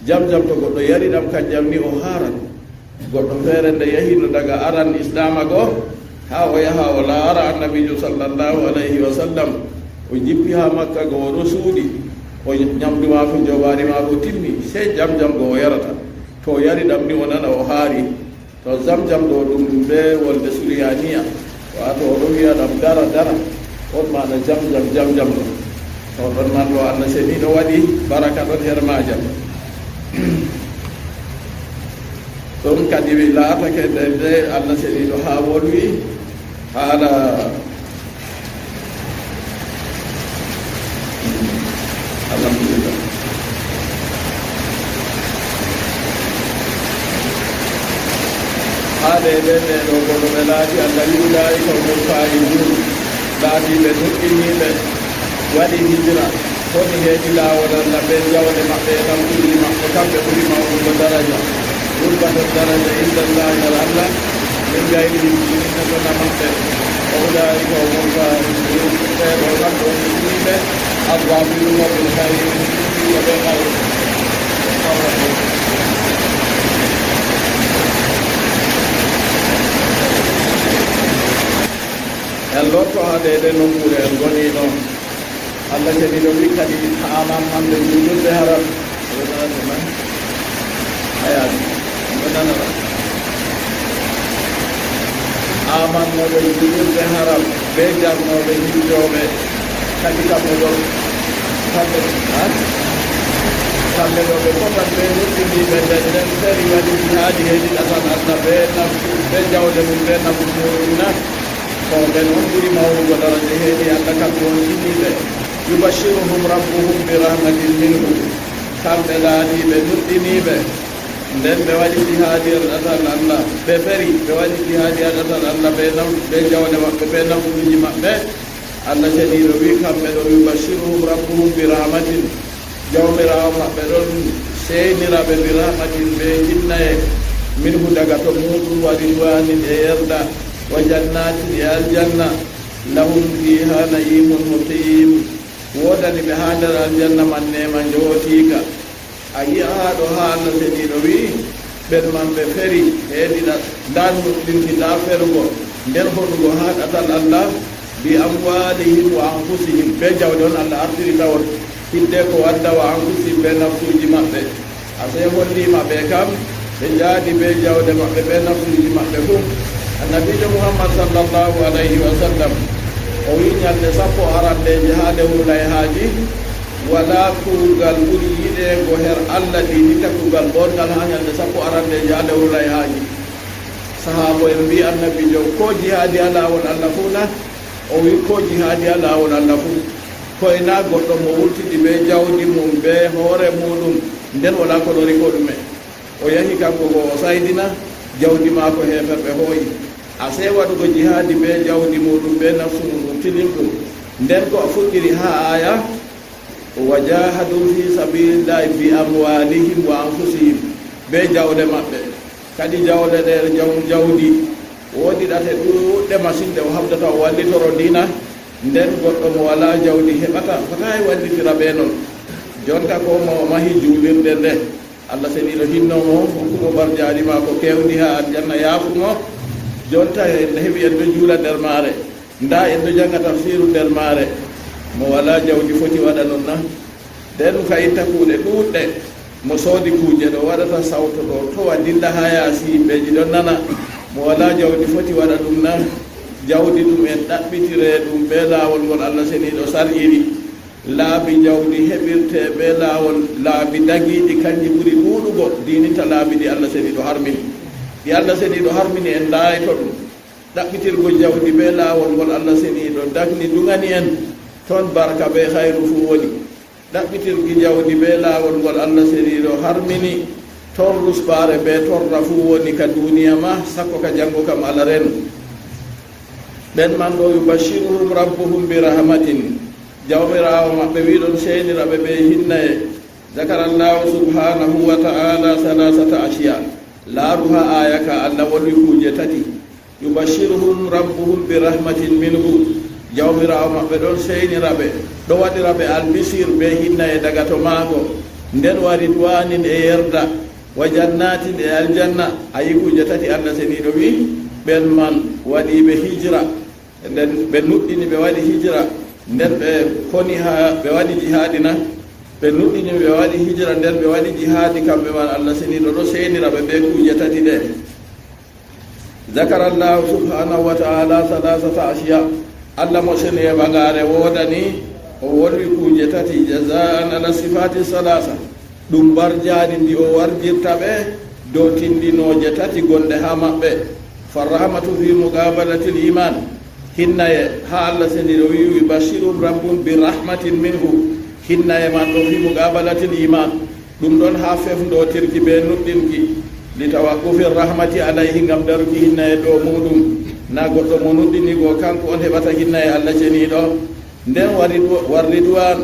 Speaker 1: Jamjam to goɗɗo yari ɗam kanjam ni o haran. Goɗɗo feere nde yahino daga aran islama go ha o yaha o laara annabijo sallllahu alayhi wa sallam o jippi ha makka go oɗo suuɗi o ñamdu maako joɓaari maako timmi sey jamjam go o yarata. To o yari ɗam ni o nana o haari. To jamjam ɗo ɗum be wolde suryaniya wato oɗo wiya ɗam dara on mana jamjam ɗo. To ɗon man ɗo Allah seniɗo waɗi baraka ɗon her majam. ɗum kadi laatake nde Allah seniɗo ha wolwi haala alhamdulillah haade ɗenne ɗo goɗo ɓe laati Allah wi'ulaayi ko mum fa'idun laatiɓe nuɗɗiniɓe waɗi hijira koni heedi laawol Allah ɓe jawɗe maɓɓe e tamtuji maɓɓe kamɓe ɓuri mawɗugo daraja ɓurbato daraja indallahi al Allah min gayrihim ɗinina gona maɓɓe ulayi ko mum fa'idun ɓeɗo kamɓe nuɗɗiniɓe alwafiluno bil hayri yo ɓe ɓay en lotto hade ɗe nokkure en goni ɗon. Allah kadi ɗo wi kadi haamam hande julurde haram oɗanatuma ayani oɗanara amannoɓe julurde haram be jarnoɓe hijjoɓe kadi kamɓe ɗo kamɓe ɗo ɓe potan ɓe nuɗɗiniɓe nden feri waɗi jihadi heedi ɗatan Allah be jawle mum be nafu muɗumna ko ɓen on ɓuri mawnugo daraja heedi Allah kamɓe on tinniɓe yubashiruhum rabbuhum bi rahmatin minhu kamɓe laatiɓe nuɗɗiniɓe nden ɓe waɗi jihadi e ɗatal Allah ɓe feri ɓe waɗi jihadi e ɗatal Allah ɓe jawle maɓɓe ɓe nafuji maɓɓe. Allah janiɗo wi kamɓe ɗo yubashiruhum rabbuhum bi rahmatin jawmirawo maɓɓe ɗon seyniraɓe bi rahmatin ɓe jinnaye minhu daga to muɗum wa ridwanin e yerda wa jannatin e aljanna lahum fiha na'imun muqim wodani ɓe ha nder aljanna man nema jootika. A yi'a ha ɗo ha Allah seniɗo wi ɓen man ɓe feri heediɗa nda nuɗɗinti nda ferugo nden hoɗugo ha ɗatal Allah bi amwalihim wa anfusihim be jawɗe on Allah artiri tawon hidde ko wadda wa anfusihim be nafsuji maɓɓe. A sey hollima ɓe kam ɓe jaadi be jawɗe maɓɓe be nafsuji maɓɓe fuu. Annabijo Muhammad sallllahu alayhi wa sallam o wi ñalde sappo arandeje ha lewrulay haaji wala kuugal ɓuri yiɗego her Allah ɗinita kuugal gongal ha ñalde sappo arandeje ha lewrulay haaji. Sahabo en mbi annabijo ko jihaadi a laawol Allah fuu na o wi ko jihaadi a laawol Allah fuu koye na goɗɗo mo wurtidi be jawdi mum be hoore muɗum nden wala ko ɗori ko ɗume o yahi kanko ko o saydina jawdi maako heferɓe hooyi. A sey waɗugo jihaadi be jawdi muɗum be nafsu muɗum tilim ɗum nden ko a fuɗɗiri ha aya wa jahadu fi sabilillahi bi amwalihim wa anfusihim be jawɗe maɓɓe kadi jawɗe ɗe jawdi woodi ɗate ɗuɗɗe machine ɗe o habdata o wallitoro dina nden goɗɗo mo wala jawdi heɓata fotayi wallitira ɓe noon. Jonta ko mo mahi juulirde nde Allah seniɗo hinnomo hokkumo barjaɗi ma ko kewndi ha aljanna yaafumo. Jonta en heɓi en ɗo juula nder maare nda en ɗo janga tafsiru nder maare mo wala jawdi foti waɗa noon na nden fayitta kuuɗe ɗuɗɗe mo soodi kuuje ɗo waɗata sawto ɗo towa dilla ha yaasi yimɓeji ɗon nana mo wala jawdi foti waɗa ɗum na jawdi ɗum en ɗaɓɓitire ɗum be laawol ngol Allah seniɗo sar'iri laabi jawdi heɓirteɓe laawol laabi dagiiɗi kanji ɓuri ɗuuɗugo dininta laabi ɗi Allah seniiɗo harmini ɗi Allah seniiɗo harmini en ndaayato ɗum ɗaɓɓitirgo jawdi ɓe laawol ngol Allah seniiɗo dagni ɗugani en toon barka ɓe hayru fuu woni ɗaɓɓitirgi jawdi ɓe laawol ngol Allah seniiɗo harmini toon rusɓaare ɓe torra fuu woni ka duniya ma sakko ka janngo kam ala renu ɓen man ɗo yubashiruhum rabbuhum bi rahmatin jawmirawo maɓɓe wiɗon seeniraɓe ɓe hinnaye zakarallahu subhanahu wa ta'ala salasata ashiya laaru ha aya ka Allah wolwi kuuje tati yubashiruhum rabbuhum bi rahmatin minhu jawmirawo maɓɓe ɗon seeniraɓe ɗo waɗiraɓe albisir ɓe hinnaye daga to maako nden wari duwanin e yerda wa jannatin e aljanna ayi kuuje tati Allah seniɗo wi ɓen man waɗiɓe hijra nden ɓe nuɗɗini ɓe waɗi hijra nden ɓe koni ha ɓe waɗi jihadi na ɓe nuɗɗini ɓe waɗi hijra nden ɓe waɗi jihadi kamɓe man Allah seniɗo ɗo seeniraɓe ɓe kuuje tati ɗe zakarallahu subhanahu wa ta'ala salasata ashiya Allah mo seni e ɓagare woodani o wolwi kuuje tati jazaan ala sifati salasa ɗum barjaadi ndi o warjirta ɓe dow tindinoje tati gonɗe ha maɓɓe farrahmatu fi muqabalati l iman hinnaye ha Allah seniɗo wi bashirum rabbum bi rahmatin minhu hinnaye man ɗo fi muqabalati l iman ɗum ɗon ha fefdotirki ɓe nuɗɗinki li tawaqqufi rahmati alayhi ngam daruki hinnaye ɗo muɗum na goɗɗo mo nuɗɗinigo kanko on heɓata hinnaye Allah ceniɗo nden warridwan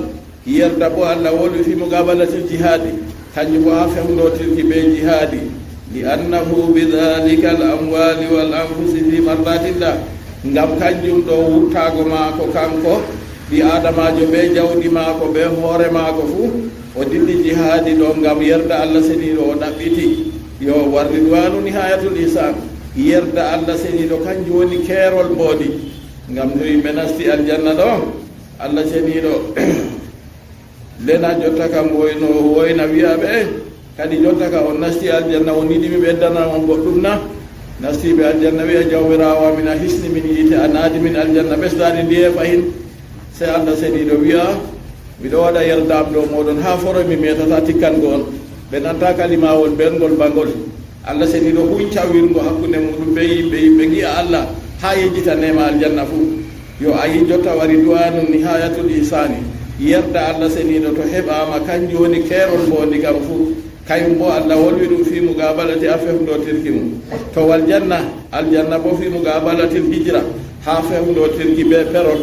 Speaker 1: yerda bo Allah wolwi fi muqabalatil jihadi kanjum bo ha femdotirki ɓe jihadi li annahu bidhalika al amwali wal anfusi fi mardatillah ngam kanjum ɗo wurtago maako kanko ɗi adamajo ɓe jawɗi maako ɓe hoore maako fuu o dilli jihadi ɗo ngam yerda Allah seniɗo o ɗaɓɓiti yo warridwanu nihayatul ihsan yerda Allah seniɗo kanjum woni keerol mboɗi ngam no yimɓe nasti aljanna ɗo Allah seniɗo lena jotta kam woyna wiyaɓe kadi jotta ka on nasti aljanna on yiɗimi ɓeddana on goɗɗum na nastiɓe aljanna wiya jawmirawo amin a hisni min yiite a naadi min aljanna ɓesdani ndiye fayin se Allah seniɗo wiya miɗo waɗa yerdam ɗo moɗon ha foro mi metata tikkango on ɓe nanta kalimawol ɓengol bangol Allah seniɗo huncawirgo hakkude muɗum ɓe yimɓe giya Allah ha yejjitanema aljanna fuu yo ayi jotta wari duwanum nihayatul ihsani yerda Allah seniɗo to heɓama kanjum woni keerol mbondi kam fuu kayum bo Allah wolwi ɗum fi muqabalati a fefdotirki mum to wal janna aljanna bo fi muqabalatil hijra ha fefdotirki ɓe perol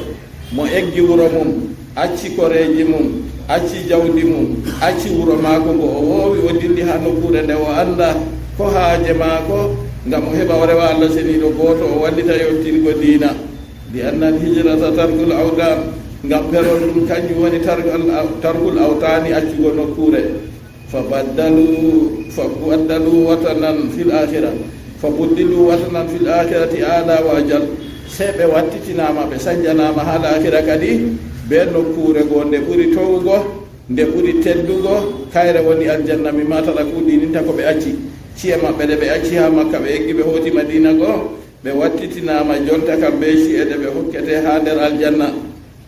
Speaker 1: mo eggi wuro mum acci koreji mum acci jawdi mum acci wuro maako ngo o woowi o dilli ha nokkure nde o anda ko haaje maako ngam o heɓa o rewa Allah seniɗo gooto o wallita yottingo diina li anna al hijrata tarkul awdan ngam perol ɗum kañum woni tarkul awtani accugo nokkure fa baddalu watanan fil akhira fa buddilu watanan fil akhirati ala wa ajal se ɓe wattitinama ɓe sañjanama ha l'akhira kadi ɓe nokkure go nde ɓuri towugo nde ɓuri teddugo kayre woni aljanna mi matala kuɗininta ko ɓe acci ciye maɓɓe ɗe ɓe acci ha makka ɓe eggi ɓe hooti madina go ɓe wattitinama jonta kam ɓe ci'e ɗe ɓe hokkete ha nder aljanna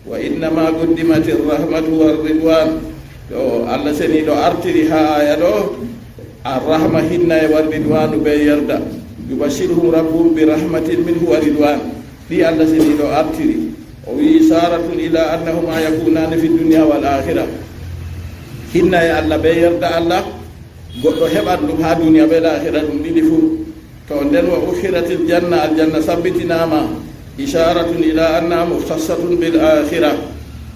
Speaker 1: wa innama guddimati rahmatu warridwan to Allah seniɗo artiri ha aya ɗo arrahma hinna e warridwanu ɓe yerda yubashiruhum rabbuhum bi rahmatin minhu wa ridwan ɗi Allah seniɗo artiri o wi saratun ila annahuma yakunani fi dunia wal akhira hinna e Allah ɓe yerda Allah goɗɗo heɓat ɗum ha duniya ɓe l'akhira ɗum ɗiɗi fuu to nden wa ukhiratil janna aljanna sabbitinama isharatun ila annaha mukhtassatun bil akhira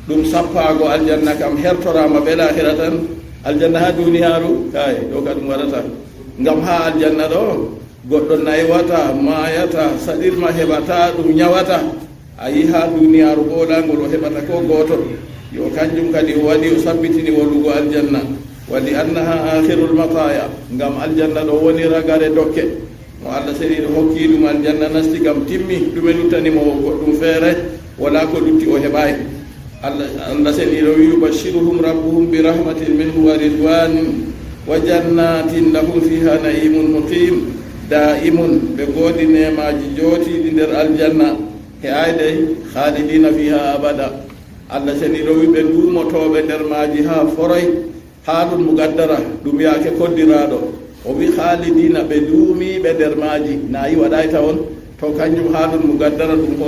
Speaker 1: ɗum sappago aljanna kam hertorama ɓe l'akhira tan aljanna ha duniyaru kay ɗo ka ɗum waɗata ngam ha aljanna ɗo goɗɗo naywata mayata saɗirma heɓata ɗum ñawata a yi ha duniyaru ɓoɗangol o heɓata ko goto yo kanjum kadi o waɗi o sabbitini wolugo aljanna wali annaha akhirul mataya ngam aljanna ɗo woni ragare dokke mo Allah seniɗo hokki ɗum aljanna nasti kam timmi ɗume luttanimo goɗɗum feere wala ko lutti o heɓayi Allah seniɗo wi yubashiruhum rabbuhum bi rahmatin minhu wa ridwanin wa jannatin lahum fiha naimun muqim daimun ɓe goodi nemaji jootiɗi nder aljanna he ayde khalidina fiha abada Allah seni rowi ɓe duumotoɓe nder maaji ha foroy ha ɗum mugaddara ɗum yaake koddiraɗo o wi khalidina ɓe duumiɓe nder maaji na yi waɗay tawon to kanjum ha ɗum mugaddara ɗum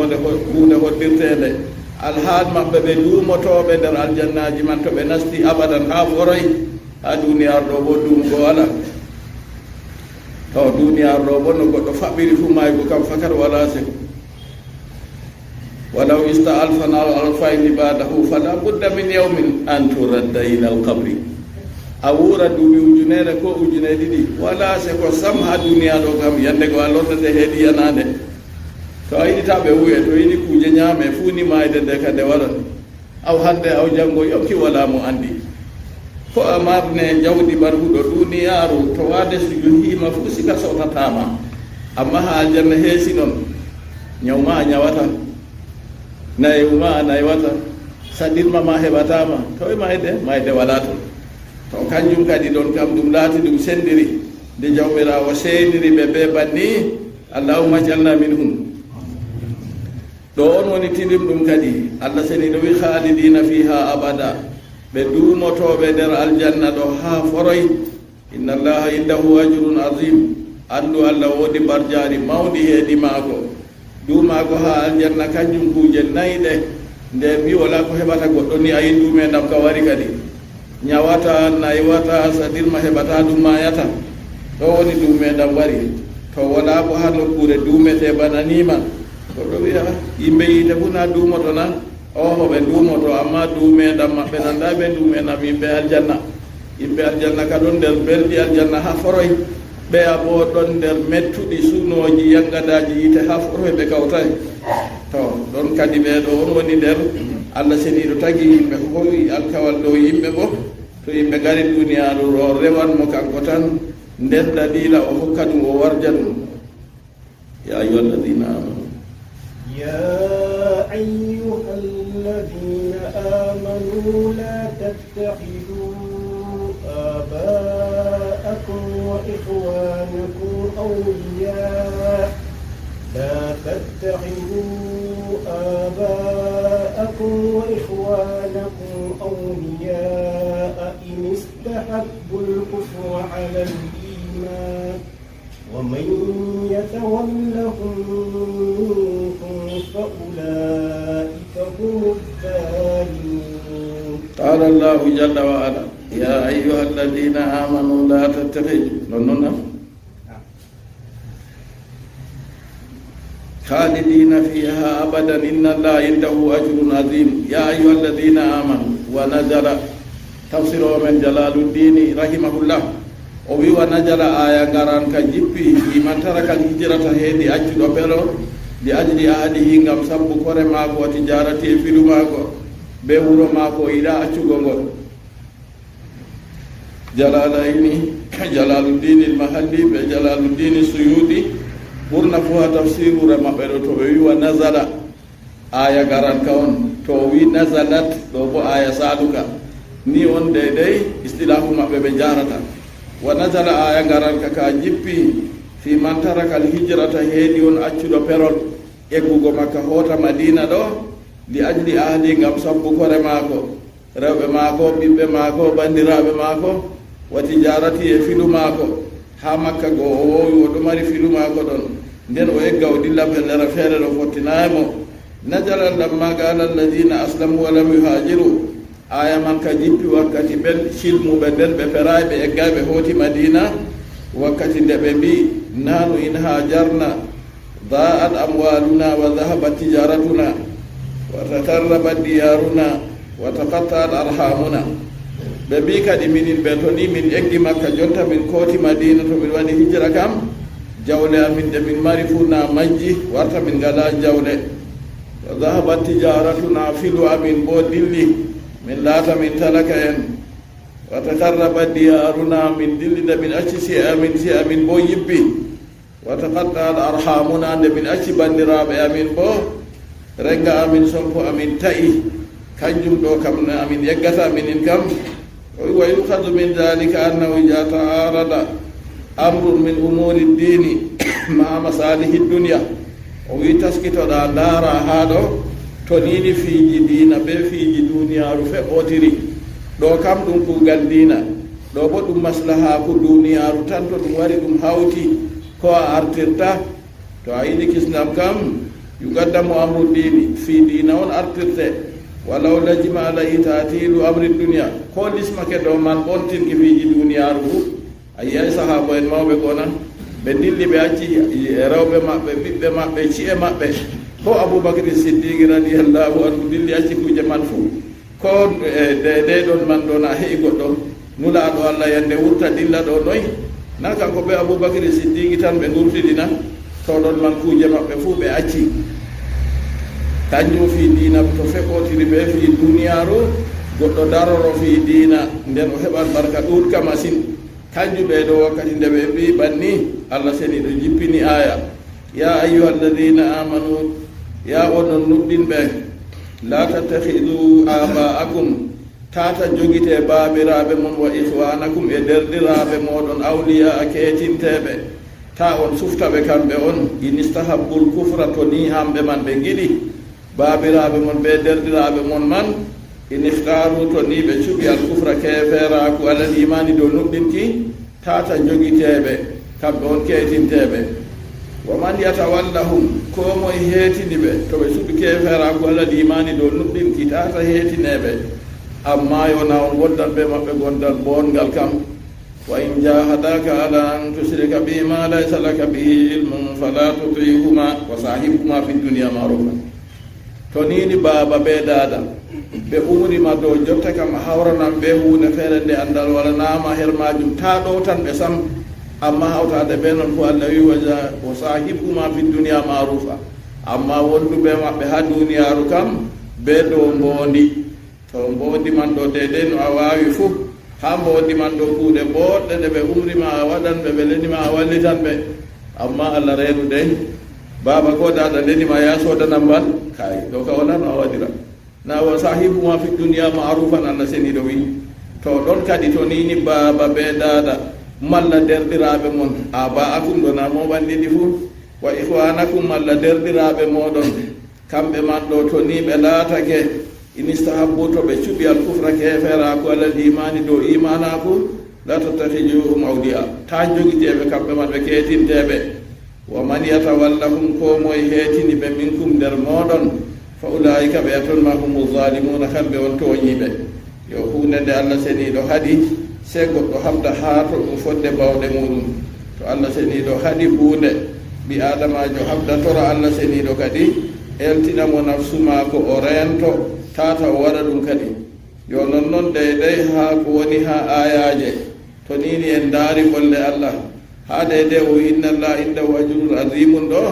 Speaker 1: hunde hoddirtede alhaal maɓɓe ɓe duumotoɓe nder aljannaji man to ɓe nasti abadan ha foroy ha duniyar ɗo bo duumgo wala to duniyar ɗo bo no goɗɗo faɓɓiri fu maygo kam fakat wala seko walaw ista'alfana alfayni ba'dahu fala budda min yawmin an turadda ila alqabri a wura duuɓi ujunere ko ujune ɗiɗi wala seko sam ha duniya ɗo kam yande go a lordate heeɗi yanade to a yiɗita ɓe wuye to yiɗi kuje ñaame funi mayde nde kade waɗan aw hande aw janngo yonki wala mo andi ko a marne jawdi barhuɗo duniyaru to wade so hima fu sika sawtatama amma ha aljanna heesi noon ñawma a ñawata nayewma a naywata saɗirma ma heɓatama to e mayde wala toon to kanjum kadi ɗon kam ɗum laati ɗum sendiri nde jawmirawo seeniri ɓe ɓe banni allahumma jalna minhum ɗo on woni tilim ɗum kadi allah seni ɗo wi khalidina fiha abada ɓe duumotoɓe nder aljanna ɗo ha foroy inna allaha indahu ajrun azim andu allah woodi barjari mawdi heeɗi maako duumako ha aljanna kanjum kuje nayɗe nde mbi wala ko heɓata goɗɗo ni ayi duumedam ka wari kadi ñawata naywata sadirma heɓata ɗum mayata ɗo woni duumedam wari to wala ko ha nokkure duumete bananima goɗɗo wiya yimɓe yiite fu na duumoto na oho ɓe duumoto amma duumedam maɓɓe nanda ɓe duumedam yimɓe aljanna ka ɗon nder belɗi aljanna ha foroy ɓeya bo ɗon nder mettuɗi sunoji yangadaji yite ha foroy ɓe kawtay to ɗon kadi ɓeɗo on woni nder allah seniɗo tagi yimɓe hoyi alkawal ɗo yimɓe bo to yimɓe gari duniyaru o rewanmo kanko tan nden dalila o hokka ɗum o warja ɗum ya ayuha alladina amanu
Speaker 2: يا أيها الذين آمنوا لا تتخذوا آباءكم وإخوانكم أولياء إن استحبوا الكفر على الإيمان ومن يتولهم منكم فأولئك هم الظالمون.
Speaker 1: قال الله جل وعلا يا أيها الذين آمنوا لا تتخذوا خالدين فيها أبدا إن الله عنده أجر عظيم. يا أيها الذين آمنوا ونزل تفسير من جلال الدين رحمه الله وبي ونزل آية قران كجبي من ترك الهجرة هيدي أجل وبلو لأجل أهله ngam sabbu kore mako tijarati filu mako be wuro mako ila accugo jalalaini jalaluddin al-mahalli be jalaluddin suyudi burna fu tafsiru re mabbe do to wi wa nazala aya garan kawon to wi nazalat do bo aya saduka ni on dai istilahu mabbe be jarata wa nazala aya garan ka jippi fi man taraka al-hijrata hedi on accudo perol eggugo makka hota madina do li ajli ahli ngam sabbu kore mako rewbe mako bibbe mako bandirabe mako wa tijarati e filu mako ha makka go o do mari filu mako don nden o egga o dilla pellere feere do fottinaymo najala lamma qala alladhina aslamu wa lam yuhajiru aya man ka jippi wakkati ben cilmu be nden be peraybe eggabe hoti madina wakkati nde be bi nanu in hajarna ضاءت أموالنا وذهبت تجارتنا وتقربت ديارنا وتقطعت أرحامنا ببيك دي من البيتوني من إجي مكة جونتا من كوتي مدينة من واني هجرة كام جولة من دي من معرفونا مجي وارتا من غلا جولة وذهبت تجارتنا فلو من بودلي من لاتا من تلكين وتقربت ديارنا من دلي من أشي من سي من بو يبي وتقطعت أرحامنا من أشبان نراب أمين بو رنغا أمين سنفو أمين تأي كنجم دو كمنا أمين يقتا أمين إنكم ويؤخذ من ذلك أنه إذا تعارض أمر من أمور الدين مع مصالح الدنيا ويتسكت دارا هذا to niini fiiji diina be fiiji duniyaaru fe'otiri ɗo kam ɗum kuugal diina ɗo bo ɗum maslahaku duniyaaru tan to ɗum wari ɗum hawti ko a artirta to a yiɗi kisnam kam yugaddamu amru dini fi diina on artirte walaw lajima alayhi taatilu amri dunia ko lismake ɗo man ɓontinki fiiji duniyaaru fu a yiyay sahaba en mawɓe gona ɓe dilli ɓe acci rewɓe maɓɓe ɓiɓɓe maɓɓe ci'e maɓɓe ko aboubacry siddiqui radiallahu anhu dilli acci kuje man fo ko de ɗon man ɗon a heɓi goɗɗo nulaaɗo allah yande wurta dilla ɗo noyi na kanko ɓe aboubacry siddiqui tan ɓe gurtiɗina to ɗon man kuje maɓɓe fuu ɓe acci kanjum fi diina to feɓotiri ɓe fi duniyaaru goɗɗo daroro fi diina nden o heɓat barka ɗuuɗka masine kanjum ɓe ɗo wakkati nde ɓe mbi ɓanni allah seni ɗo jippini aya ya ayuha alladina amanu ya onon nuɗɗinɓe la tattahidu aba'akum tata jogite baabiraɓe mon wa ihwanakum e derɗiraɓe moɗon awliya a keetinteɓe ta on suftaɓe kamɓe on in istahabbul kufra to ni hamɓe man ɓe giɗi baabiraɓe mon ɓe derɗiraɓe mon man in ihtaru to ni ɓe cuɓi al kufra keferaku alal imani dow nuɗɗinki tata jogiteɓe kamɓe on keetinteɓe wa man yatawallahum ko moye heetiniɓe to ɓe cuɓi keferaku alal imani dow nuɗɗinki tata heetineɓe amma yona on gondanɓe maɓɓe gondal bongal kam wa in jahadaka ala an tushrika bi ma laysa laka bihi ilmun fala tutihuma wa sahibhuma fi dunia marufa to nini baaba ɓe dada ɓe umrima dow jotta kam hawranan ɓe hunde feere nde andal wala nama her majum ta ɗo tan ɓe sam amma hawtade ɓe noon fo allah wi wa sahibhuma fi dunia marufa amma wonduɓe maɓɓe ha duniyaru kam ɓe dow mbondi to mbondi man ɗo dede no a wawi fuu ha mbondi man ɗo kuuɗe boɗɗe ɗe ɓe umrima a waɗanɓe ɓe lenima a wallitanɓe amma allah reenu de baba ko dada lenima ya sodanam mbal kay ɗo ka wala no a waɗira na wa sahibuma fi dunia marufan allah seniɗo wi to ɗon kadi to nini baba ɓe dada malla derɗiraɓe mon aba'akum ɗo na moɓanɗiɗi fuu wa ihwanakum malla derɗiraɓe moɗon kamɓe man ɗo to ni ɓe laatake in istahabbu to ɓe cuɓi al kufra keferaku alal imani dow imanaku la tattahijuhum awliya ta jogiteɓe kamɓe man ɓe keetinteɓe wa man yatawallahum ko moye heetini ɓe minkum nder moɗon fa ulaika ɓe yatonma humu zalimuna kamɓe on toñiɓe yo hunde nde allah seniɗo haaɗi se goɗɗo habda ha to ɗum fodde bawɗe muɗum to allah seniɗo haaɗi hunde ɓi adamajo habda tora allah seniɗo kadi eltinamo nafsu mako o rento tata o waɗa ɗum kadi yo nonnoon deydey ha ko woni ha ayaje to nini en daari golle allah ha deyde o inna allah indahu ajrun azimun ɗo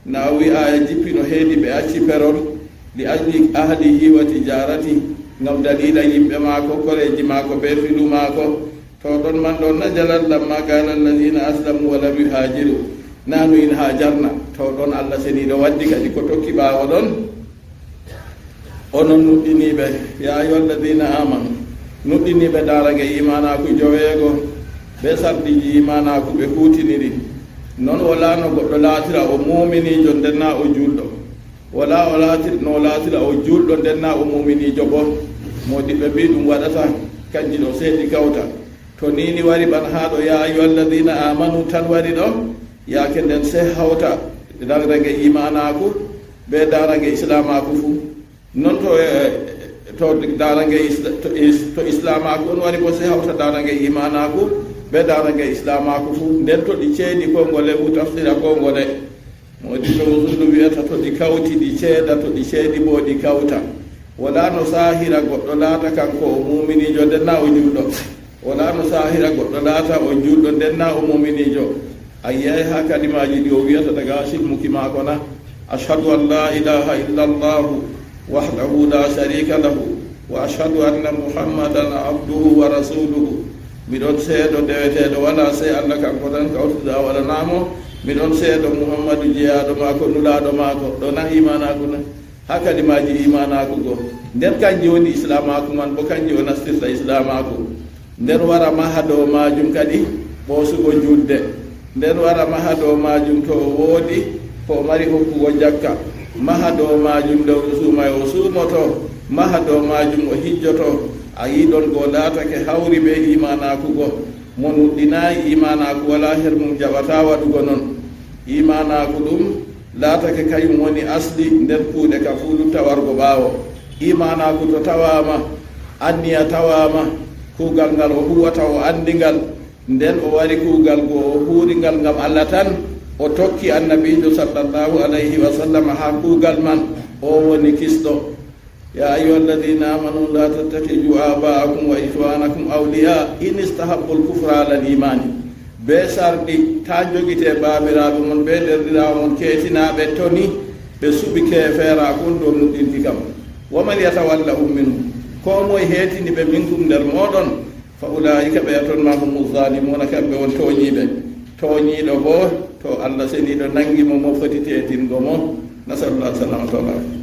Speaker 1: na wi aya jippino heedi ɓe acci perol li ajli ahlihi wa tijarati ngam dalila yimɓe maako koreji maako be filu maako to ɗon man ɗon na jalal lamma kana alladina aslamu wa lam yuhajiru nanu in hajarna to ɗon allah seniɗo waddi kadi ko tokki ɓaawo ɗon onon nuɗɗiniɓe ya ayyuhalladina amanu nuɗɗiniɓe darage imanaku joweego be sardiji imanaku ɓe hutiniri non wala no goɗɗo laatira o muminijo ndenna o julɗo wala no laatira o julɗo ndenna o muminijo bo modiɓe mbi ɗum waɗata kanji ɗo seeɗi kawta to nini wari ɓan ha ɗo ya ayyuhalladina amanu tan wari ɗo yake nden se hawta darage imanaku be darage islamaku fuu non to darange to islamaku on wari bo se hawta darange imanaku be darange islamaku fu nden to ɗi ceeɗi kongole fu tafsira kongole modi to sundu wiyata to ɗi kawti ɗi ceeɗa to ɗi ceeɗi bo ɗi kawta wala no sahira goɗɗo laata kanko o muminijo ndenna o julɗo wala no sahira goɗɗo laata o julɗo ndenna o muminijo ayyay ha kalimaji ɗi o wiyata daga silmuki mako na ashhadu an la ilaha illa allahu wahdahu la sharika lahu wa ashhadu anna muhammadan abduhu wa rasuluhu miɗon seeɗo ndeweteɗo wala se allah kanko tan kawtuɗa waɗanamo miɗon seeɗo muhammadu jeyaɗo maako nulaɗo maako ɗo na imanaku na ha kalimaji imanaku go nden kanji woni islamaku man bo kanji o nastirta islamaku nden wara maha dow majum kadi ɓoosugo julde nden wara maha dow majum to o woodi ko mari hokkugo jakka maha dow majum dewɗo suumay o suumoto maha dow majum o hijjoto a yiɗon go laatake hawri ɓe imanakugo mo nuɗɗinayi imanaku wala her mum jaɓata waɗugo noon imanaku ɗum laatake kañum woni asli nder kuuɗe ka fuulu tawargo ɓaawo imanaku to tawama anniya tawama kuugal ngal o huwata o andingal nden o wari kuugal go o huuringal ngam Allah tan o tokki annabijo sallallahu alayhi wa sallam ha kuugal man o woni kisɗo ya ayuha alladina amanu la tattakhiju aba'akum wa ikhwanakum awliya in istahabbu al-kufra ala al-imani be sarɗi ta jogite baabiraɓe mon be derɗiraɓe mon keetinaɓe toni ɓe suɓi keefeera kon ɗo nuɗɗinki kam waman yatawallahum minhum ko moye heetini ɓe minkum nder moɗon fa ulaika ɓe yaton ma humu zalimuna kamɓe won tooñiɓe tooñiɗo bo to Allah seniɗo nangimo mo foti teetingo mo nasalullah salamatu walah